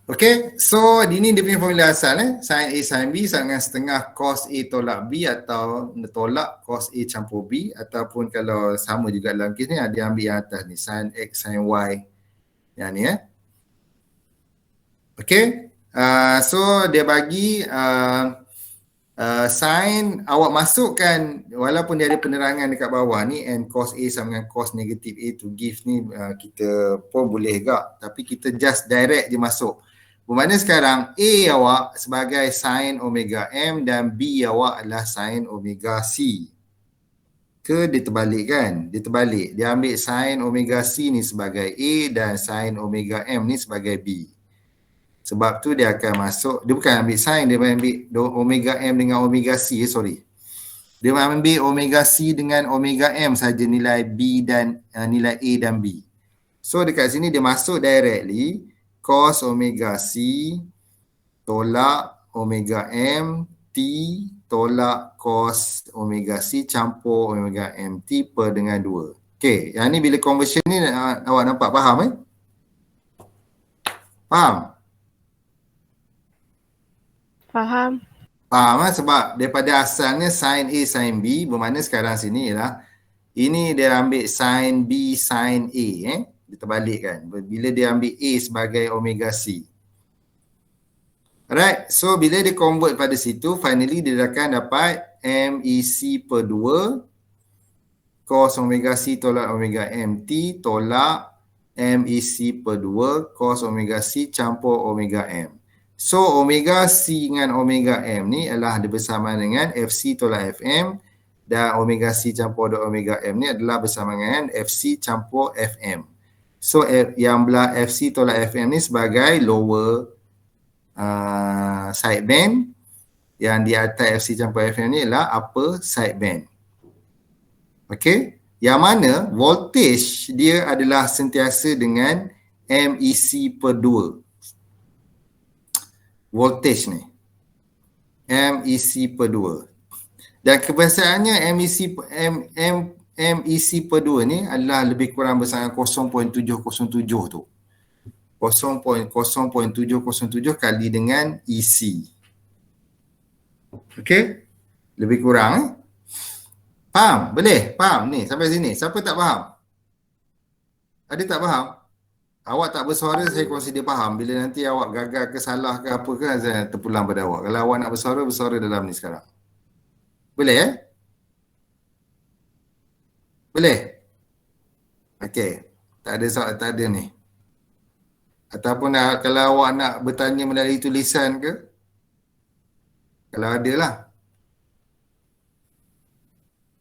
Speaker 1: Okay, so ini dia punya formula asal sin A sin B sama dengan setengah cos A tolak B atau tolak cos A campur B, ataupun kalau sama juga dalam kes ni dia ambil yang atas ni sin X sin Y yang ni Okay, so dia bagi sin awak masukkan walaupun dia ada penerangan dekat bawah ni and cos A sama dengan cos negatif A to give ni kita pun boleh juga, tapi kita just direct je masuk. Bermakna sekarang A awak sebagai sin omega M dan B awak adalah sin omega C. Ke dia terbalik kan? Dia terbalik. Dia ambil sin omega C ni sebagai A dan sin omega M ni sebagai B. Sebab tu dia akan masuk, dia bukan ambil sin, dia ambil omega M dengan omega C, sorry. Dia ambil omega C dengan omega M saja nilai B dan nilai A dan B. So dekat sini dia masuk directly cos omega C tolak omega M T tolak cos omega C campur omega M T per dengan 2. Okay, yang ni bila conversion ni awak nampak faham Faham?
Speaker 10: Faham.
Speaker 1: Sebab daripada asalnya sin A sin B, bermakna sekarang sini ialah ini dia ambil sin B sin A dia terbalikkan bila dia ambil A sebagai omega C. Alright, so bila dia convert pada situ, finally dia akan dapat MEC per 2 cos omega C tolak omega MT tolak MEC per 2 cos omega C campur omega M. So omega C dengan omega M ni adalah ada bersamaan dengan FC tolak FM dan omega C campur dengan omega M ni adalah bersama dengan FC campur FM. So yang belah FC tolak FM ni sebagai lower side band, yang di atas FC campur FM ni adalah upper side band. Okay, yang mana voltage dia adalah sentiasa dengan MEC per 2. Voltage ni MEC per 2. Dan kebiasaannya MEC per 2 ni adalah lebih kurang bersama 0.707 tu. 0.707 kali dengan EC. Okey? Lebih kurang. Faham? Boleh? Faham ni sampai sini? Siapa tak faham? Ada tak faham? Awak tak bersuara, saya consider faham. Bila nanti awak gagal ke salah ke apa ke, saya terpulang pada awak. Kalau awak nak bersuara dalam ni sekarang. Boleh Boleh? Okey. Tak ada soal, tak ada ni. Ataupun kalau awak nak bertanya melalui tulisan ke? Kalau ada lah.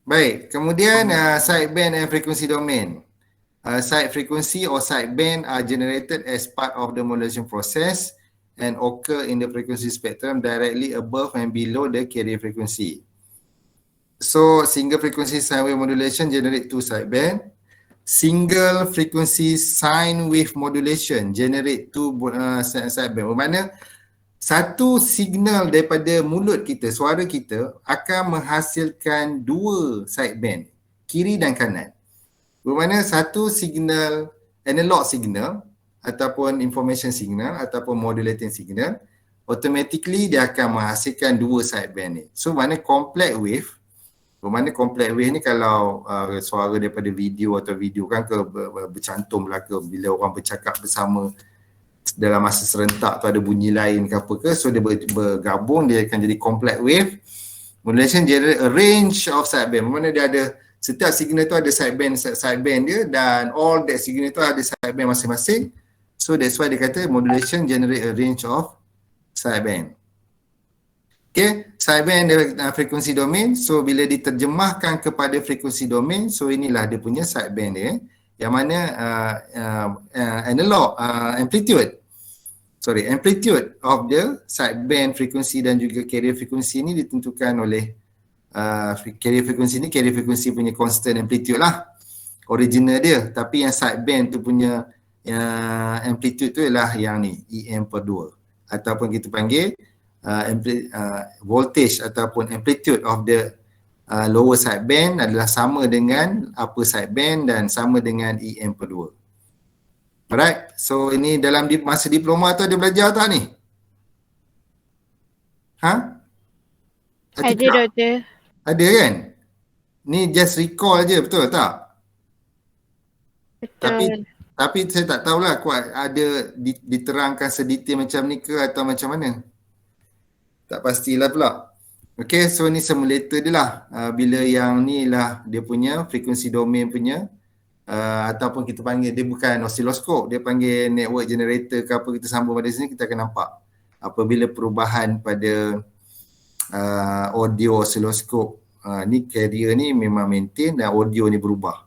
Speaker 1: Baik. Kemudian sideband and frequency domain. Side frequency or sideband are generated as part of the modulation process and occur in the frequency spectrum directly above and below the carrier frequency. So, single frequency sine wave modulation generate two sideband. Single frequency sine wave modulation generate two sideband. Bermakna satu signal daripada mulut kita, suara kita akan menghasilkan dua sideband, kiri dan kanan. Bermakna satu signal, analog signal ataupun information signal ataupun modulating signal, automatically dia akan menghasilkan dua sideband ni. So, mana complex wave, bermakna complex wave ni kalau suara daripada video atau video kan ke bercantum lah ke, bila orang bercakap bersama dalam masa serentak tu ada bunyi lain ke apa ke, so dia bergabung, dia akan jadi complex wave. Modulation generate a range of sideband, bermakna dia ada setiap signal tu ada sideband dia, dan all that signal tu ada sideband masing-masing. So that's why dia kata modulation generate a range of sideband. Okay, sideband dan frequency domain. So bila diterjemahkan kepada frequency domain, so inilah dia punya sideband dia, yang mana analog amplitude of the sideband frequency dan juga carrier frequency ni ditentukan oleh carrier frequency ni, carrier frequency punya constant amplitude lah, original dia. Tapi yang sideband tu punya amplitude tu ialah yang ni, EM per 2, ataupun kita panggil voltage ataupun amplitude of the lower sideband adalah sama dengan upper sideband dan sama dengan EM per 2. Alright, so ini dalam masa diploma tu ada belajar tak ni? Ha?
Speaker 10: Ada doktor.
Speaker 1: Ada kan? Ni just recall je, betul tak?
Speaker 10: Betul.
Speaker 1: Tapi saya tak tahulah kuat ada diterangkan sedetail macam ni ke atau macam mana. Tak pastilah pula. Okay, so ni simulator dia lah. Bila yang ni lah dia punya frequency domain punya, ataupun kita panggil, dia bukan oscilloscope, dia panggil network generator ke apa, kita sambung pada sini, kita akan nampak apabila perubahan pada audio oscilloscope, ni carrier ni memang maintain dan audio ni berubah.